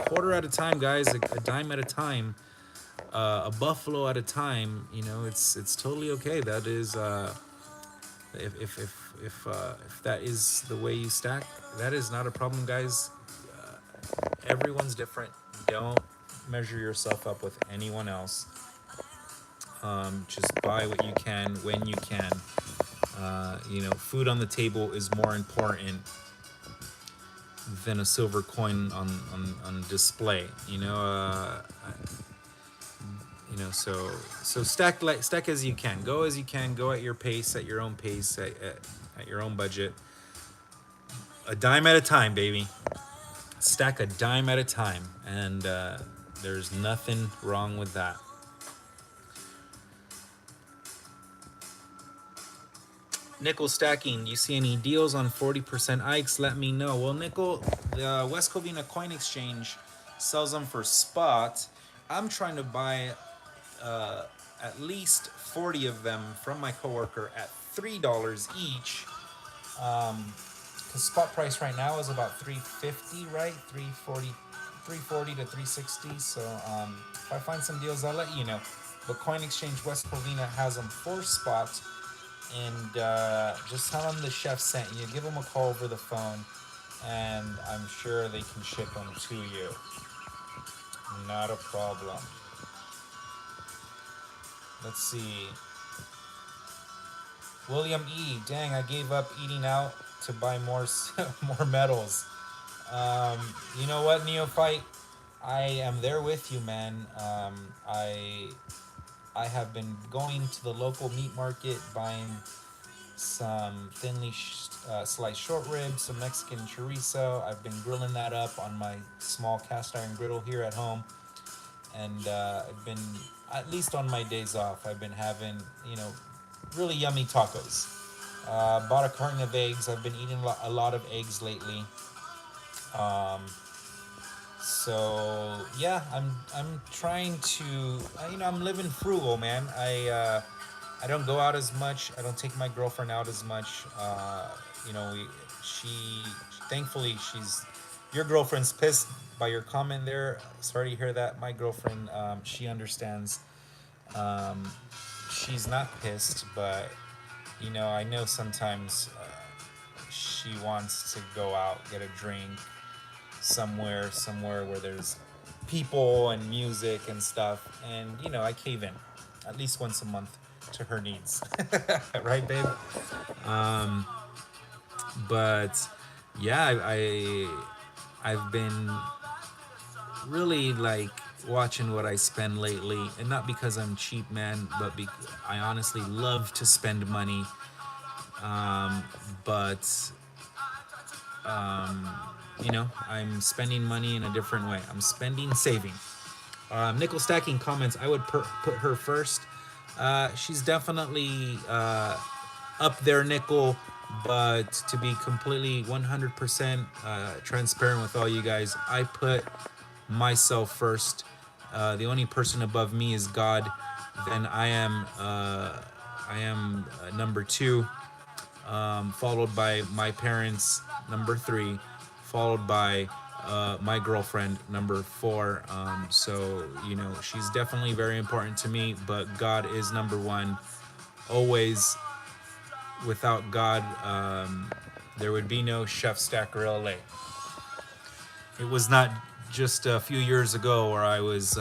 quarter at a time, guys, a dime at a time, a buffalo at a time. It's totally okay. That is if that is the way you stack, that is not a problem, guys. Everyone's different. Don't measure yourself up with anyone else. Just buy what you can when you can. Food on the table is more important than a silver coin on display. So stack as you can. Go as you can. Go at your pace, at your own pace, at your own budget. A dime at a time, baby. Stack a dime at a time, and there's nothing wrong with that. Nickel stacking. You see any deals on 40% Ikes? Let me know. Well, nickel, the West Covina Coin Exchange sells them for spot. I'm trying to buy at least 40 of them from my coworker at $3 each. Because spot price right now is about $350, right? 340 to 360. So if I find some deals, I'll let you know. But Coin Exchange West Covina has them for spot. And just tell them the chef sent you. Give them a call over the phone, and I'm sure they can ship them to you. Not a problem. Let's see. William E. Dang, I gave up eating out to buy more medals. You know what, Neophyte? I am there with you, man. I have been going to the local meat market, buying some thinly sliced short ribs, some Mexican chorizo. I've been grilling that up on my small cast iron griddle here at home. And I've been, at least on my days off, I've been having, really yummy tacos. Bought a carton of eggs. I've been eating a lot of eggs lately. So yeah, I'm trying to, I'm living frugal, man. I don't go out as much. I don't take my girlfriend out as much. She thankfully she's your girlfriend's pissed by your comment there. Sorry to hear that. My girlfriend, she understands. Um, she's not pissed, but I know sometimes she wants to go out, get a drink somewhere where there's people and music and stuff, and I cave in at least once a month to her needs, right, babe? Um, but yeah, I've been really like watching what I spend lately, and not because I'm cheap, man, but I honestly love to spend money. Um, but I'm spending money in a different way. I'm spending, saving. Nickel stacking comments. I would put her first. She's definitely up there, nickel. But to be completely 100% transparent with all you guys, I put myself first. The only person above me is God. Then I am number two, followed by my parents, number three, followed by my girlfriend, number four. So she's definitely very important to me, but God is number one. Always, without God, there would be no Chef Stacker LA. It was not just a few years ago where I was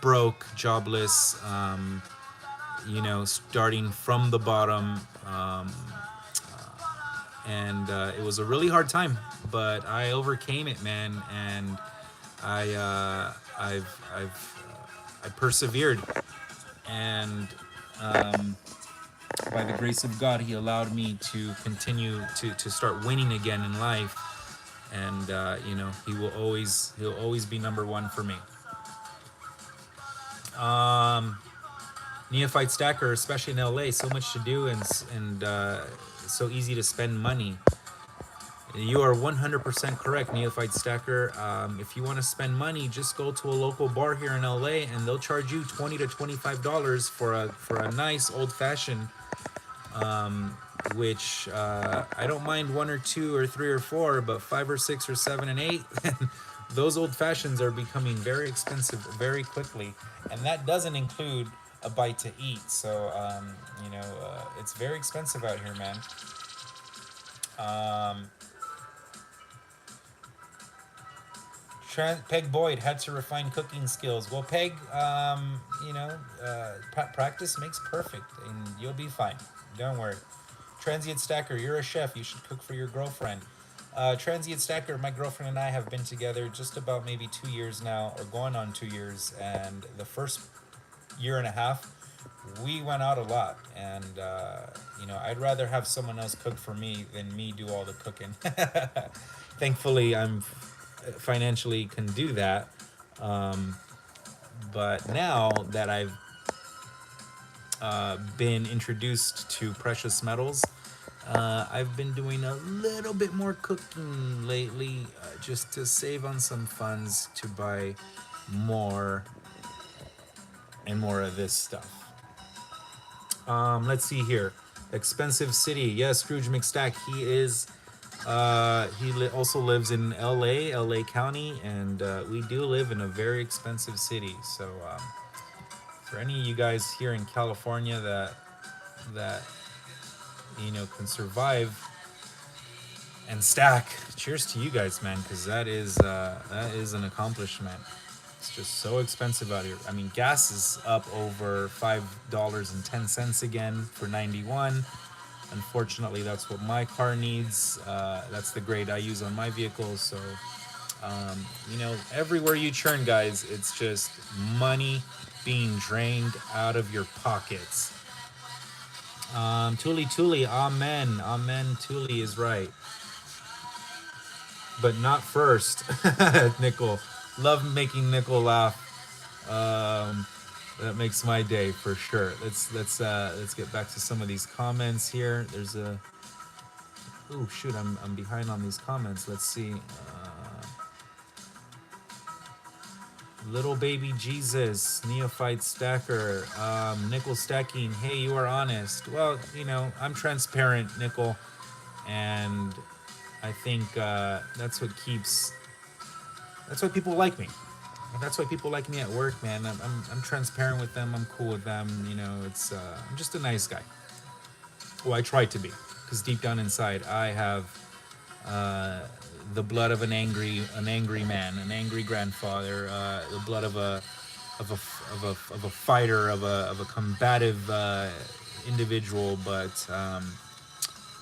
broke, jobless, starting from the bottom. And it was a really hard time, but I overcame it, man. And I persevered, and by the grace of God, He allowed me to continue to start winning again in life. And he'll always be number one for me. Neophyte stacker, especially in LA, so much to do, and so easy to spend money. You are 100% correct, Neophyte Stacker. If you want to spend money, just go to a local bar here in LA, and they'll charge you $20 to $25 for a nice old fashioned, which I don't mind one or two or three or four, but five or six or seven and eight, those old fashions are becoming very expensive very quickly, and that doesn't include a bite to eat. So it's very expensive out here, man. Peg Boyd had to refine cooking skills. Well, Peg, practice makes perfect, and you'll be fine. Don't worry. Transient Stacker, you're a chef. You should cook for your girlfriend. Transient Stacker, my girlfriend and I have been together just about maybe 2 years now, or going on 2 years. And the first year and a half, we went out a lot. And, I'd rather have someone else cook for me than me do all the cooking. Thankfully, I'm financially can do that. But now that I've been introduced to precious metals, I've been doing a little bit more cooking lately, just to save on some funds to buy more and more of this stuff. Let's see here. Expensive city. Yes, Scrooge McStack. He is. He also lives in LA County, and we do live in a very expensive city. So, for any of you guys here in California that can survive and stack, cheers to you guys, man, because that is an accomplishment. It's just so expensive out here. I mean, gas is up over $5.10 again for 91. Unfortunately, that's what my car needs. That's the grade I use on my vehicle. So, everywhere you turn, guys, it's just money being drained out of your pockets. Tuli, amen. Amen, Tuli is right. But not first. Nickel. Love making Nickel laugh. That makes my day for sure. Let's get back to some of these comments here. There's a oh shoot, I'm behind on these comments. Let's see. Little baby Jesus, Neophyte Stacker, Nickel Stacking. Hey, you are honest. Well, I'm transparent, Nickel, and I think that's what keeps That's why people like me. That's why people like me at work, man. I'm transparent with them. I'm cool with them. You know, it's I'm just a nice guy. Well, I try to be, because deep down inside, I have the blood of an angry man, an angry grandfather, the blood of a fighter, of a combative individual. But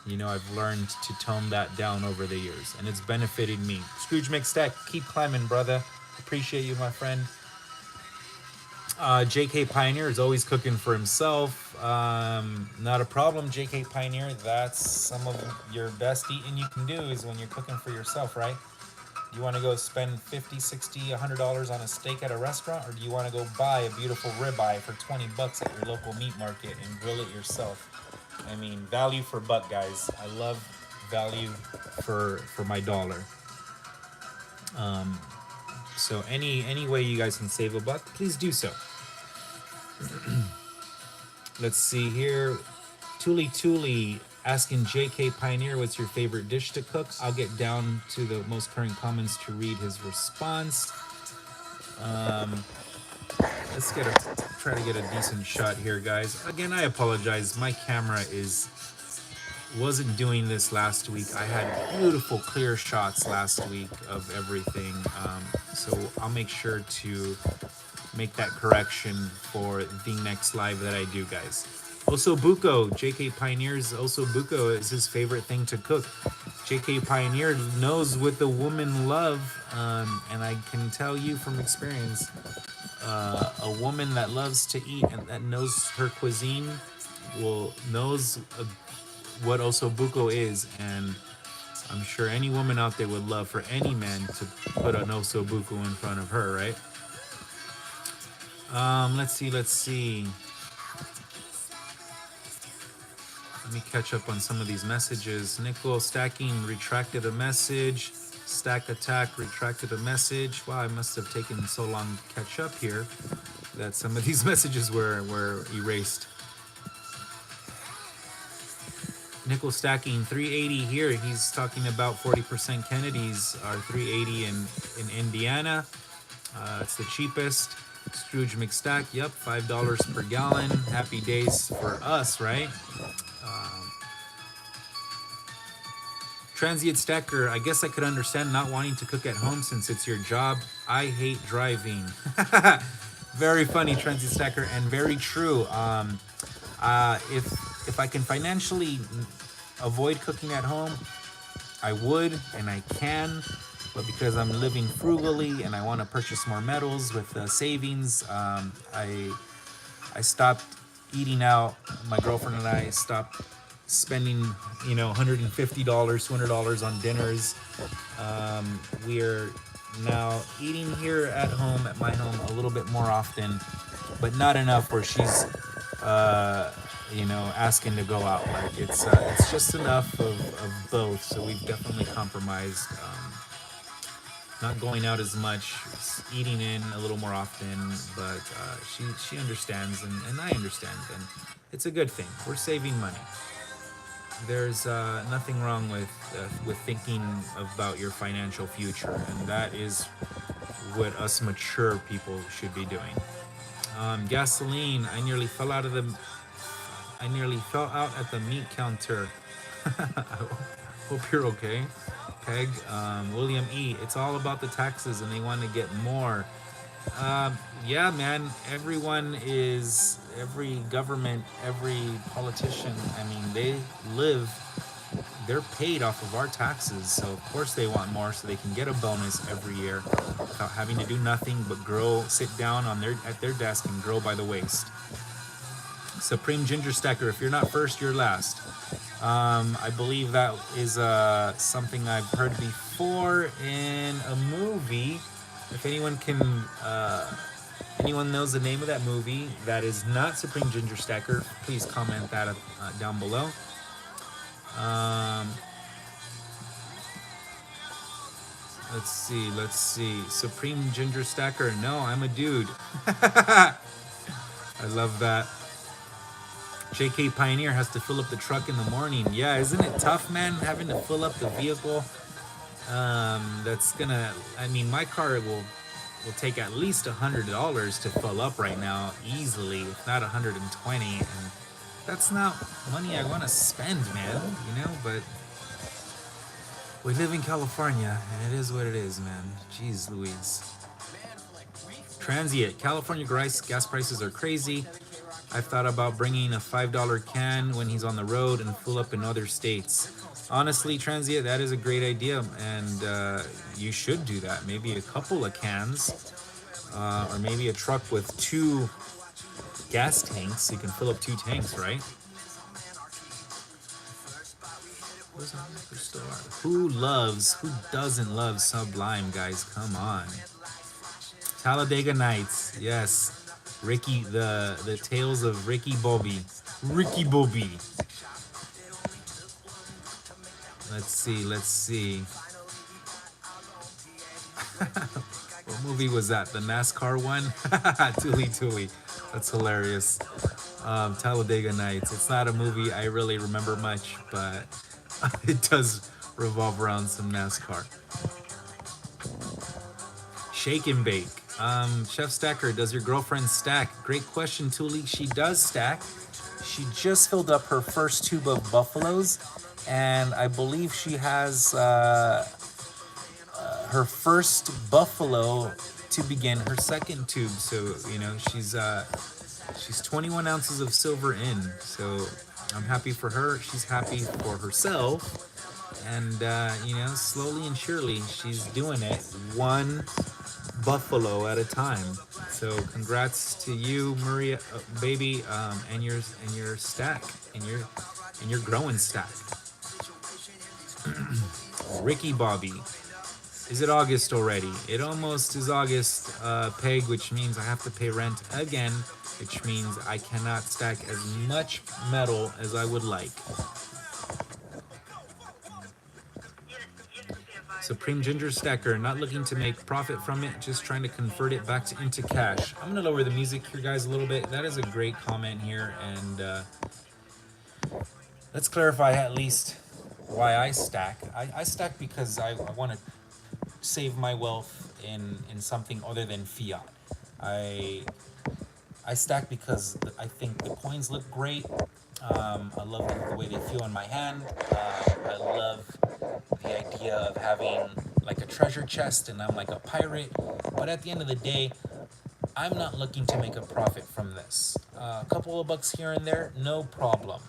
you know, I've learned to tone that down over the years, and it's benefited me. Scrooge McStack, keep climbing, brother. Appreciate you, my friend. JK Pioneer is always cooking for himself. Not a problem, JK Pioneer. That's some of your best eating you can do is when you're cooking for yourself, right? Do you want to go spend 50, 60, $100 on a steak at a restaurant, or do you want to go buy a beautiful ribeye for 20 bucks at your local meat market and grill it yourself? I mean, value for buck, guys. I love value for my dollar. So any way you guys can save a buck, please do so. Let's see here. Tuli asking JK Pioneer, what's your favorite dish to cook? I'll get down to the most current comments to read his response. Let's try to get a decent shot here, guys. Again, I apologize. My camera wasn't doing this last week. I had beautiful clear shots last week of everything. So I'll make sure to make that correction for the next live that I do, guys. Osobuco, JK Pioneer's Osobuco is his favorite thing to cook. JK Pioneer knows what the women love, and I can tell you from experience, a woman that loves to eat and that knows her cuisine knows what Osobuco is, and I'm sure any woman out there would love for any man to put an Osobuco in front of her, right? Let's see. Let me catch up on some of these messages. Nickel Stacking retracted a message. Stack Attack retracted a message. Wow, I must have taken so long to catch up here that some of these messages were erased. Nickel Stacking 380 here. He's talking about 40% Kennedys are 380 in Indiana. It's the cheapest. Scrooge McStack, yep, $5 per gallon. Happy days for us, right? Transient Stacker, I guess I could understand not wanting to cook at home since it's your job. I hate driving. Very funny, Transient Stacker, and very true. If I can financially avoid cooking at home, I would, and I can. But because I'm living frugally and I want to purchase more metals with the savings, I stopped eating out. My girlfriend and I stopped spending, $150, $200 on dinners. We're now eating here at home, at my home, a little bit more often, but not enough where she's, asking to go out. Like it's just enough of both. So we've definitely compromised. Not going out as much, eating in a little more often, but she understands, and I understand, and it's a good thing. We're saving money. There's nothing wrong with thinking about your financial future, and that is what us mature people should be doing. Gasoline, I nearly fell out at the meat counter. I hope you're okay. Peg, William E. It's all about the taxes, and they want to get more. Yeah, man. Every government, every politician. I mean, they're paid off of our taxes, so of course they want more, so they can get a bonus every year without having to do nothing but sit down at their desk and grow by the waist. Supreme Ginger Stacker, if you're not first, you're last. I believe that is something I've heard before in a movie. If anyone knows the name of that movie that is not Supreme Ginger Stacker, please comment that down below. Let's see. Supreme Ginger Stacker. No, I'm a dude. I love that. JK Pioneer has to fill up the truck in the morning. Yeah, isn't it tough, man, having to fill up the vehicle That's gonna. I mean, my car will take at least $100 to fill up right now, easily, if not 120, and that's not money I want to spend, man. You know, but we live in California, and it is what it is, man. Jeez Louise. Transient. California gas prices are crazy. I've thought about bringing a $5 can when he's on the road and fill up in other states. Honestly, Transient, that is a great idea, and you should do that. Maybe a couple of cans, or maybe a truck with two gas tanks. So you can fill up two tanks, right? Who doesn't love Sublime, guys? Come on. Talladega Nights, yes. Ricky, the tales of Ricky Bobby. Ricky Bobby. Let's see, let's see. What movie was that? The NASCAR one? Tooly Tooly. That's hilarious. Talladega Nights. It's not a movie I really remember much, but it does revolve around some NASCAR. Shake and bake. Chef Stacker, does your girlfriend stack? Great question, Tuli. She does stack. She just filled up her first tube of buffaloes, and I believe she has her first buffalo to begin her second tube. So she's 21 ounces of silver in. So I'm happy for her. She's happy for herself. And slowly and surely, she's doing it one buffalo at a time. So congrats to you, Maria, baby, and your stack, and your growing stack. Ricky Bobby, is it August already? It almost is August, Peg, which means I have to pay rent again, which means I cannot stack as much metal as I would like. Supreme Ginger Stacker, not looking to make profit from it, just trying to convert it back into cash. I'm going to lower the music here, guys, a little bit. That is a great comment here, and let's clarify at least why I stack. I stack because I want to save my wealth in something other than fiat. I stack because I think the coins look great. I love the way they feel in my hand. I love the idea of having like a treasure chest and I'm like a pirate. But at the end of the day, I'm not looking to make a profit from this. A couple of bucks here and there, no problem.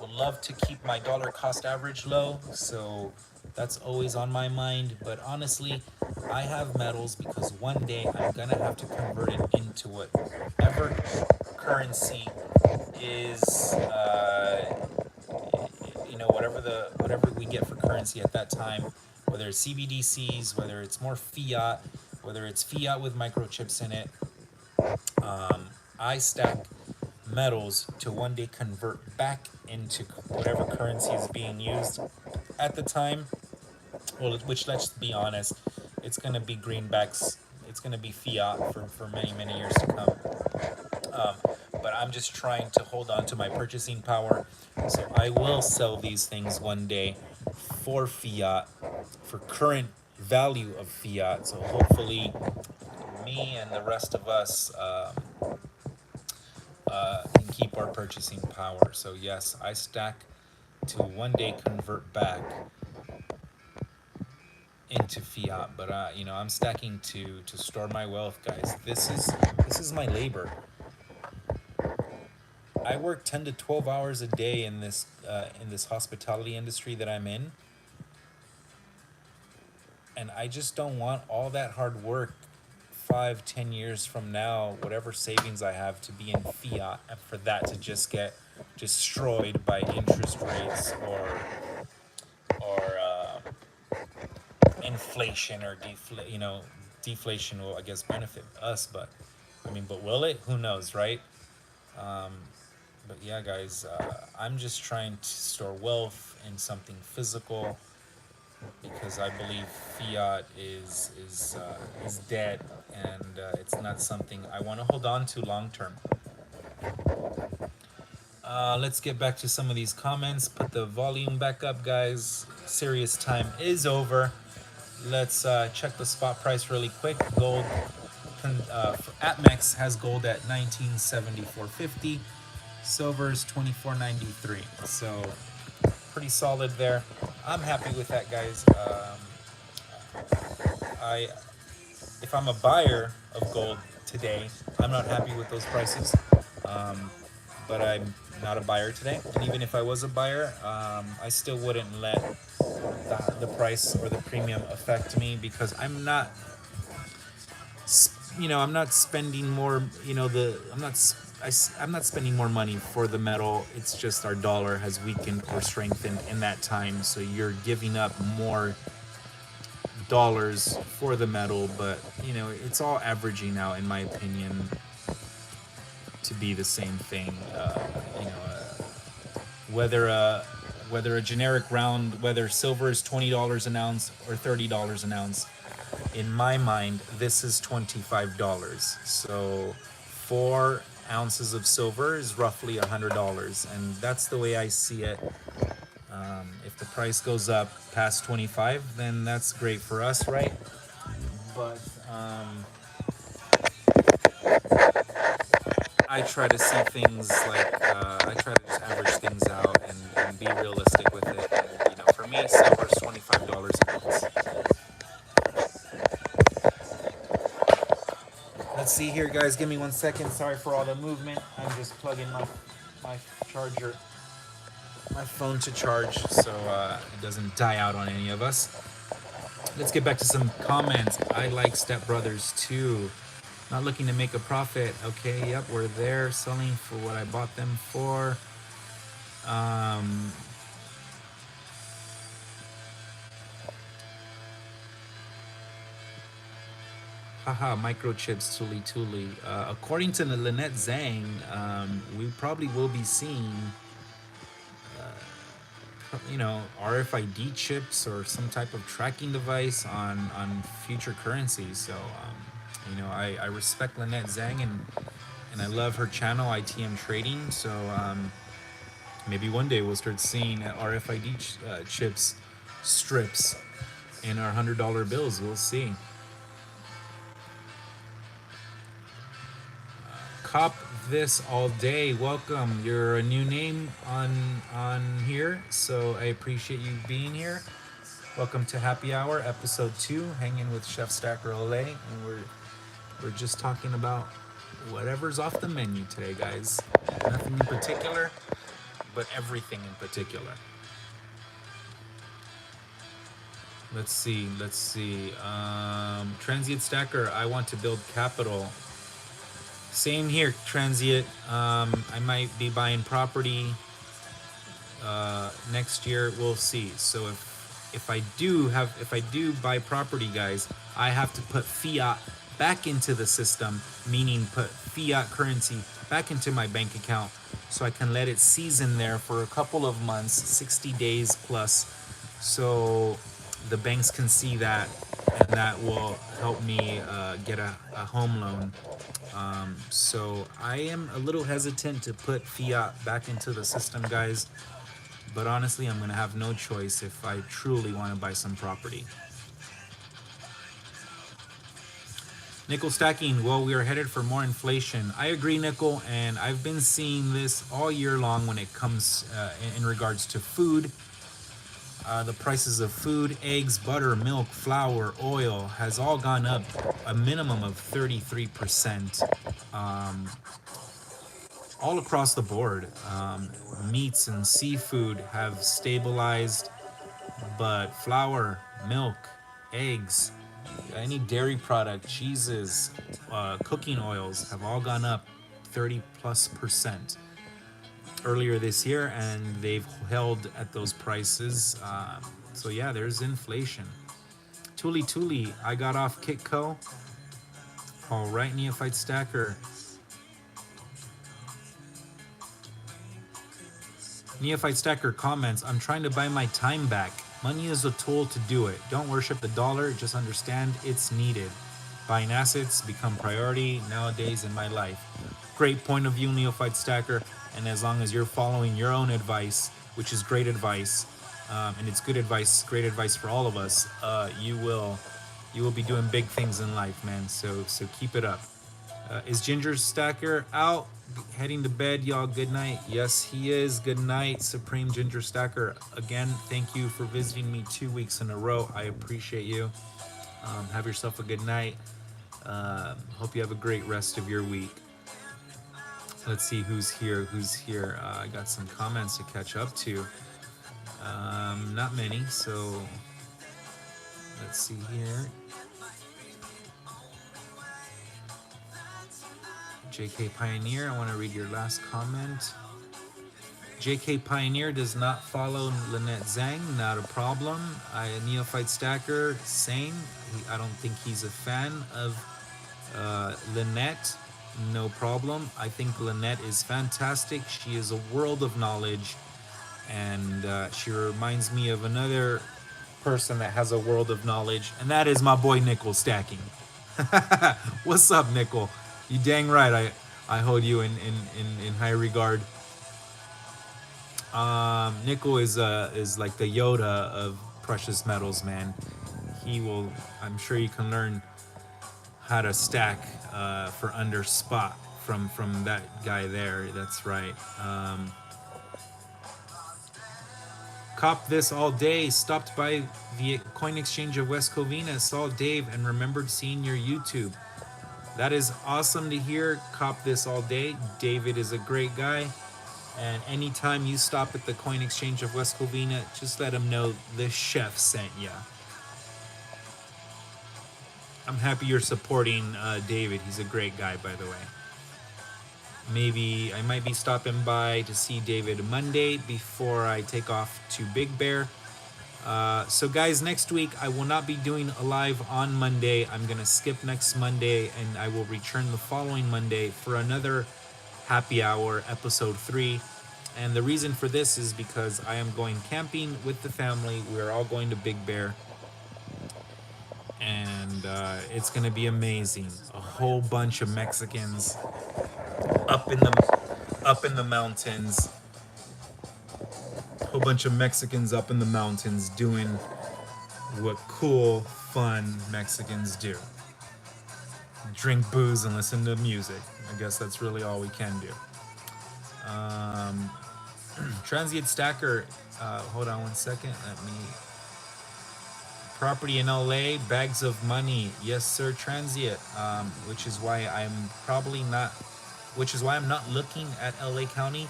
Would love to keep my dollar cost average low, so that's always on my mind. But honestly, I have metals because one day I'm gonna have to convert it into whatever currency is, whatever we get for currency at that time, whether it's CBDCs, whether it's more fiat, whether it's fiat with microchips in it. I stack metals to one day convert back into whatever currency is being used at the time. Well, which, let's be honest, it's going to be greenbacks. It's going to be fiat for many, many years to come. But I'm just trying to hold on to my purchasing power. So I will sell these things one day for fiat, for current value of fiat. So hopefully me and the rest of us can keep our purchasing power. So yes, I stack to one day convert back into fiat, but I'm stacking to store my wealth, guys. This is my labor. I work 10 to 12 hours a day in this hospitality industry that I'm in, and I just don't want all that hard work 5-10 years from now, whatever savings I have, to be in fiat, and for that to just get destroyed by interest rates or inflation or deflation will, I guess, benefit us, but will it? Who knows, right? But yeah, guys, I'm just trying to store wealth in something physical because I believe fiat is dead, and it's not something I want to hold on to long term. Let's get back to some of these comments. Put the volume back up, guys. Serious time is over. Let's check the spot price really quick. Gold APMEX has gold at 1974.50. Silver's 24.93. So pretty solid there. I'm happy with that, guys. I if I'm a buyer of gold today, I'm not happy with those prices. But I'm not a buyer today. And even if I was a buyer, I still wouldn't let the price or the premium affect me because I'm not, I'm not spending more. I'm not spending more money for the metal. It's just our dollar has weakened or strengthened in that time. So you're giving up more dollars for the metal, but it's all averaging out, in my opinion, to be the same thing. Whether a generic round, whether silver is $20 an ounce or $30 an ounce, in my mind, this is $25. So 4 ounces of silver is roughly $100, and that's the way I see it. If the price goes up past 25, then that's great for us, right? But I try to see things like I try to just average things out and be realistic with it. And, for me, silver is $25 an ounce. Let's see here, guys. Give me 1 second. Sorry for all the movement. I'm just plugging my charger, my phone to charge, so it doesn't die out on any of us. Let's get back to some comments. I like Step Brothers too. Not looking to make a profit. Okay, yep, we're there. Selling for what I bought them for. Haha, microchips, Tuli. According to Lynette Zhang, we probably will be seeing, RFID chips or some type of tracking device on future currencies. So, I respect Lynette Zhang and I love her channel, ITM Trading. So, maybe one day we'll start seeing RFID chips strips in our $100 bills. We'll see. Cop this all day. Welcome. You're a new name on here, so I appreciate you being here. Welcome to Happy Hour, episode 2, hanging with Chef Stacker Olay, and we're just talking about whatever's off the menu today, guys. Nothing in particular, but everything in particular. Let's see. Transient Stacker, I want to build capital. Same here, Transient. I might be buying property next year. We'll see. So if I do buy property, guys, I have to put fiat back into the system, meaning put fiat currency back into my bank account so I can let it season there for a couple of months, 60 days plus, so the banks can see that, and that will help me get a home loan. So I am a little hesitant to put fiat back into the system, guys, but honestly, I'm going to have no choice if I truly want to buy some property. Nickel stacking, well, we are headed for more inflation. I agree, Nickel, and I've been seeing this all year long when it comes in regards to food. The prices of food, eggs, butter, milk, flour, oil has all gone up a minimum of 33%. All across the board. Meats and seafood have stabilized, but flour, milk, eggs, any dairy product, cheeses, cooking oils have all gone up 30+% earlier this year, and they've held at those prices. So yeah, there's inflation. Tuli, I got off Kitco. All right, Neophyte Stacker. Neophyte Stacker comments, I'm trying to buy my time back. Money is a tool to do it. Don't worship the dollar, just understand it's needed. Buying assets become priority nowadays in my life. great point of view, Neophyte Stacker. And as long as you're following your own advice, which is great advice, and it's good advice, great advice for all of us, you will be doing big things in life, man. So keep it up. Is Ginger Stacker out? Heading to bed, y'all. Good night. Yes, he is. Good night, Supreme Ginger Stacker. Again, thank you for visiting me 2 weeks in a row. I appreciate you. Have yourself a good night. Hope you have a great rest of your week. Let's see who's here. I got some comments to catch up to. Not many, so let's see here. JK Pioneer, I want to read your last comment. JK Pioneer does not follow Lynette Zhang, not a problem. Neophyte Stacker, same. I don't think he's a fan of Lynette, no problem. I think Lynette is fantastic. She is a world of knowledge, and she reminds me of another person that has a world of knowledge, and that is my boy Nickel Stacking. What's up, Nickel? You dang right. I hold you in high regard. Nickel is like the Yoda of precious metals, man. He will. I'm sure you can learn how to stack for under spot from that guy there. That's right. Cop this all day. Stopped by the coin exchange of West Covina. Saw Dave and remembered seeing your YouTube. That is awesome to hear. Cop this all day. David is a great guy. And anytime you stop at the coin exchange of West Covina, just let him know the chef sent ya. I'm happy you're supporting David. He's a great guy, by the way. Maybe I might be stopping by to see David Monday before I take off to Big Bear. So guys, next week I will not be doing a live on Monday. I'm gonna skip next Monday and I will return the following Monday for another happy hour, episode 3. And the reason for this is because I am going camping with the family. We are all going to Big Bear, and it's gonna be amazing. A whole bunch of Mexicans up in the mountains. A whole bunch of Mexicans up in the mountains doing what cool, fun Mexicans do. Drink booze and listen to music. I guess that's really all we can do. Transient Stacker, hold on one second. Let me. Property in LA, bags of money. Yes, sir, Transient. Which is why I'm not looking at LA County.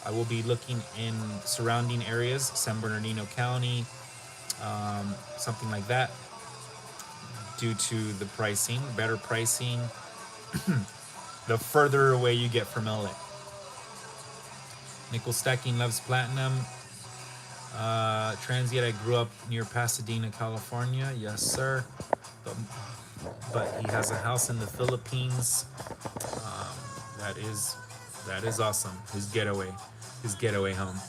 I will be looking in surrounding areas, San Bernardino County, something like that, due to the pricing, better pricing, the further away you get from LA. Nickel Stacking loves platinum. Transient, I grew up near Pasadena, California. Yes, sir. But he has a house in the Philippines. That is awesome. His getaway home.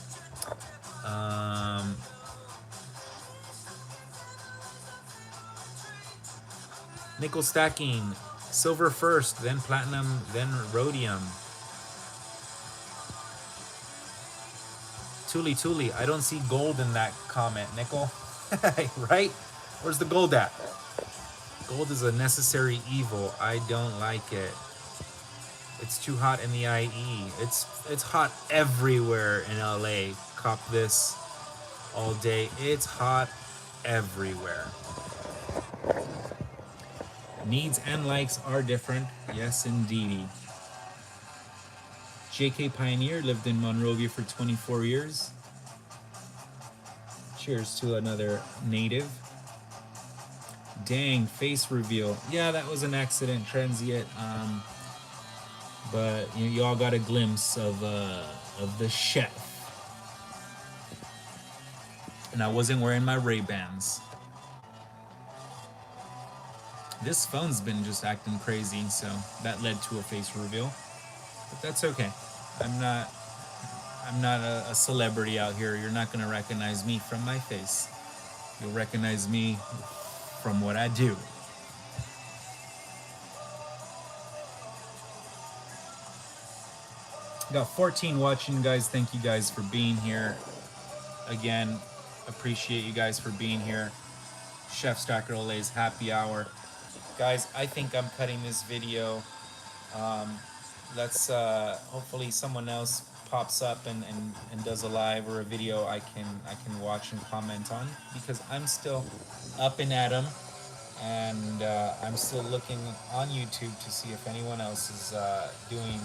Nickel Stacking, silver first, then platinum, then rhodium. Tuli, I don't see gold in that comment, Nickel. Right? Where's the gold at? Gold is a necessary evil. I don't like it. It's too hot in the IE. It's hot everywhere in LA. Cop this all day. It's hot everywhere. Needs and likes are different. Yes, indeedy. JK Pioneer lived in Monrovia for 24 years. Cheers to another native. Dang, face reveal. Yeah, that was an accident, Transient. But you all got a glimpse of the chef. And I wasn't wearing my Ray-Bans. This phone's been just acting crazy, so that led to a face reveal. But that's okay. I'm not a celebrity out here. You're not gonna recognize me from my face. You'll recognize me from what I do. Got 14 watching, guys. Thank you guys for being here. Again, appreciate you guys for being here. Chef Stacker Olay's happy hour. Guys, I think I'm cutting this video. Let's hopefully someone else pops up and does a live or a video I can watch and comment on, because I'm still up and at 'em, and I'm still looking on YouTube to see if anyone else is doing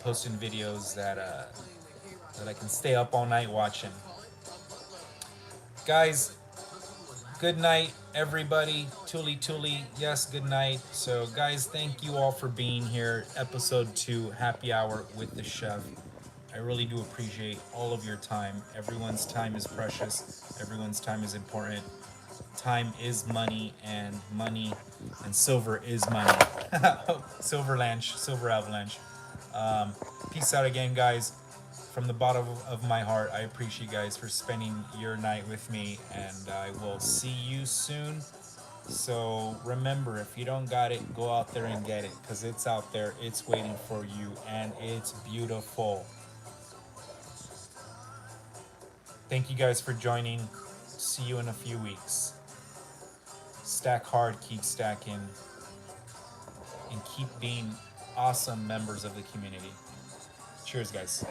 posting videos that I can stay up all night watching. Guys, good night, everybody. Tuli Tuli, yes, good night. So, guys, thank you all for being here. Episode 2, Happy Hour with the Chef. I really do appreciate all of your time. Everyone's time is precious. Everyone's time is important. Time is money and silver is money. Silver Avalanche. Peace out again, guys. From the bottom of my heart, I appreciate you guys for spending your night with me, and I will see you soon. So remember, if you don't got it, go out there and get it, because it's out there, it's waiting for you, and it's beautiful. Thank you guys for joining. See you in a few weeks. Stack hard, keep stacking, and keep being awesome members of the community. Cheers, guys.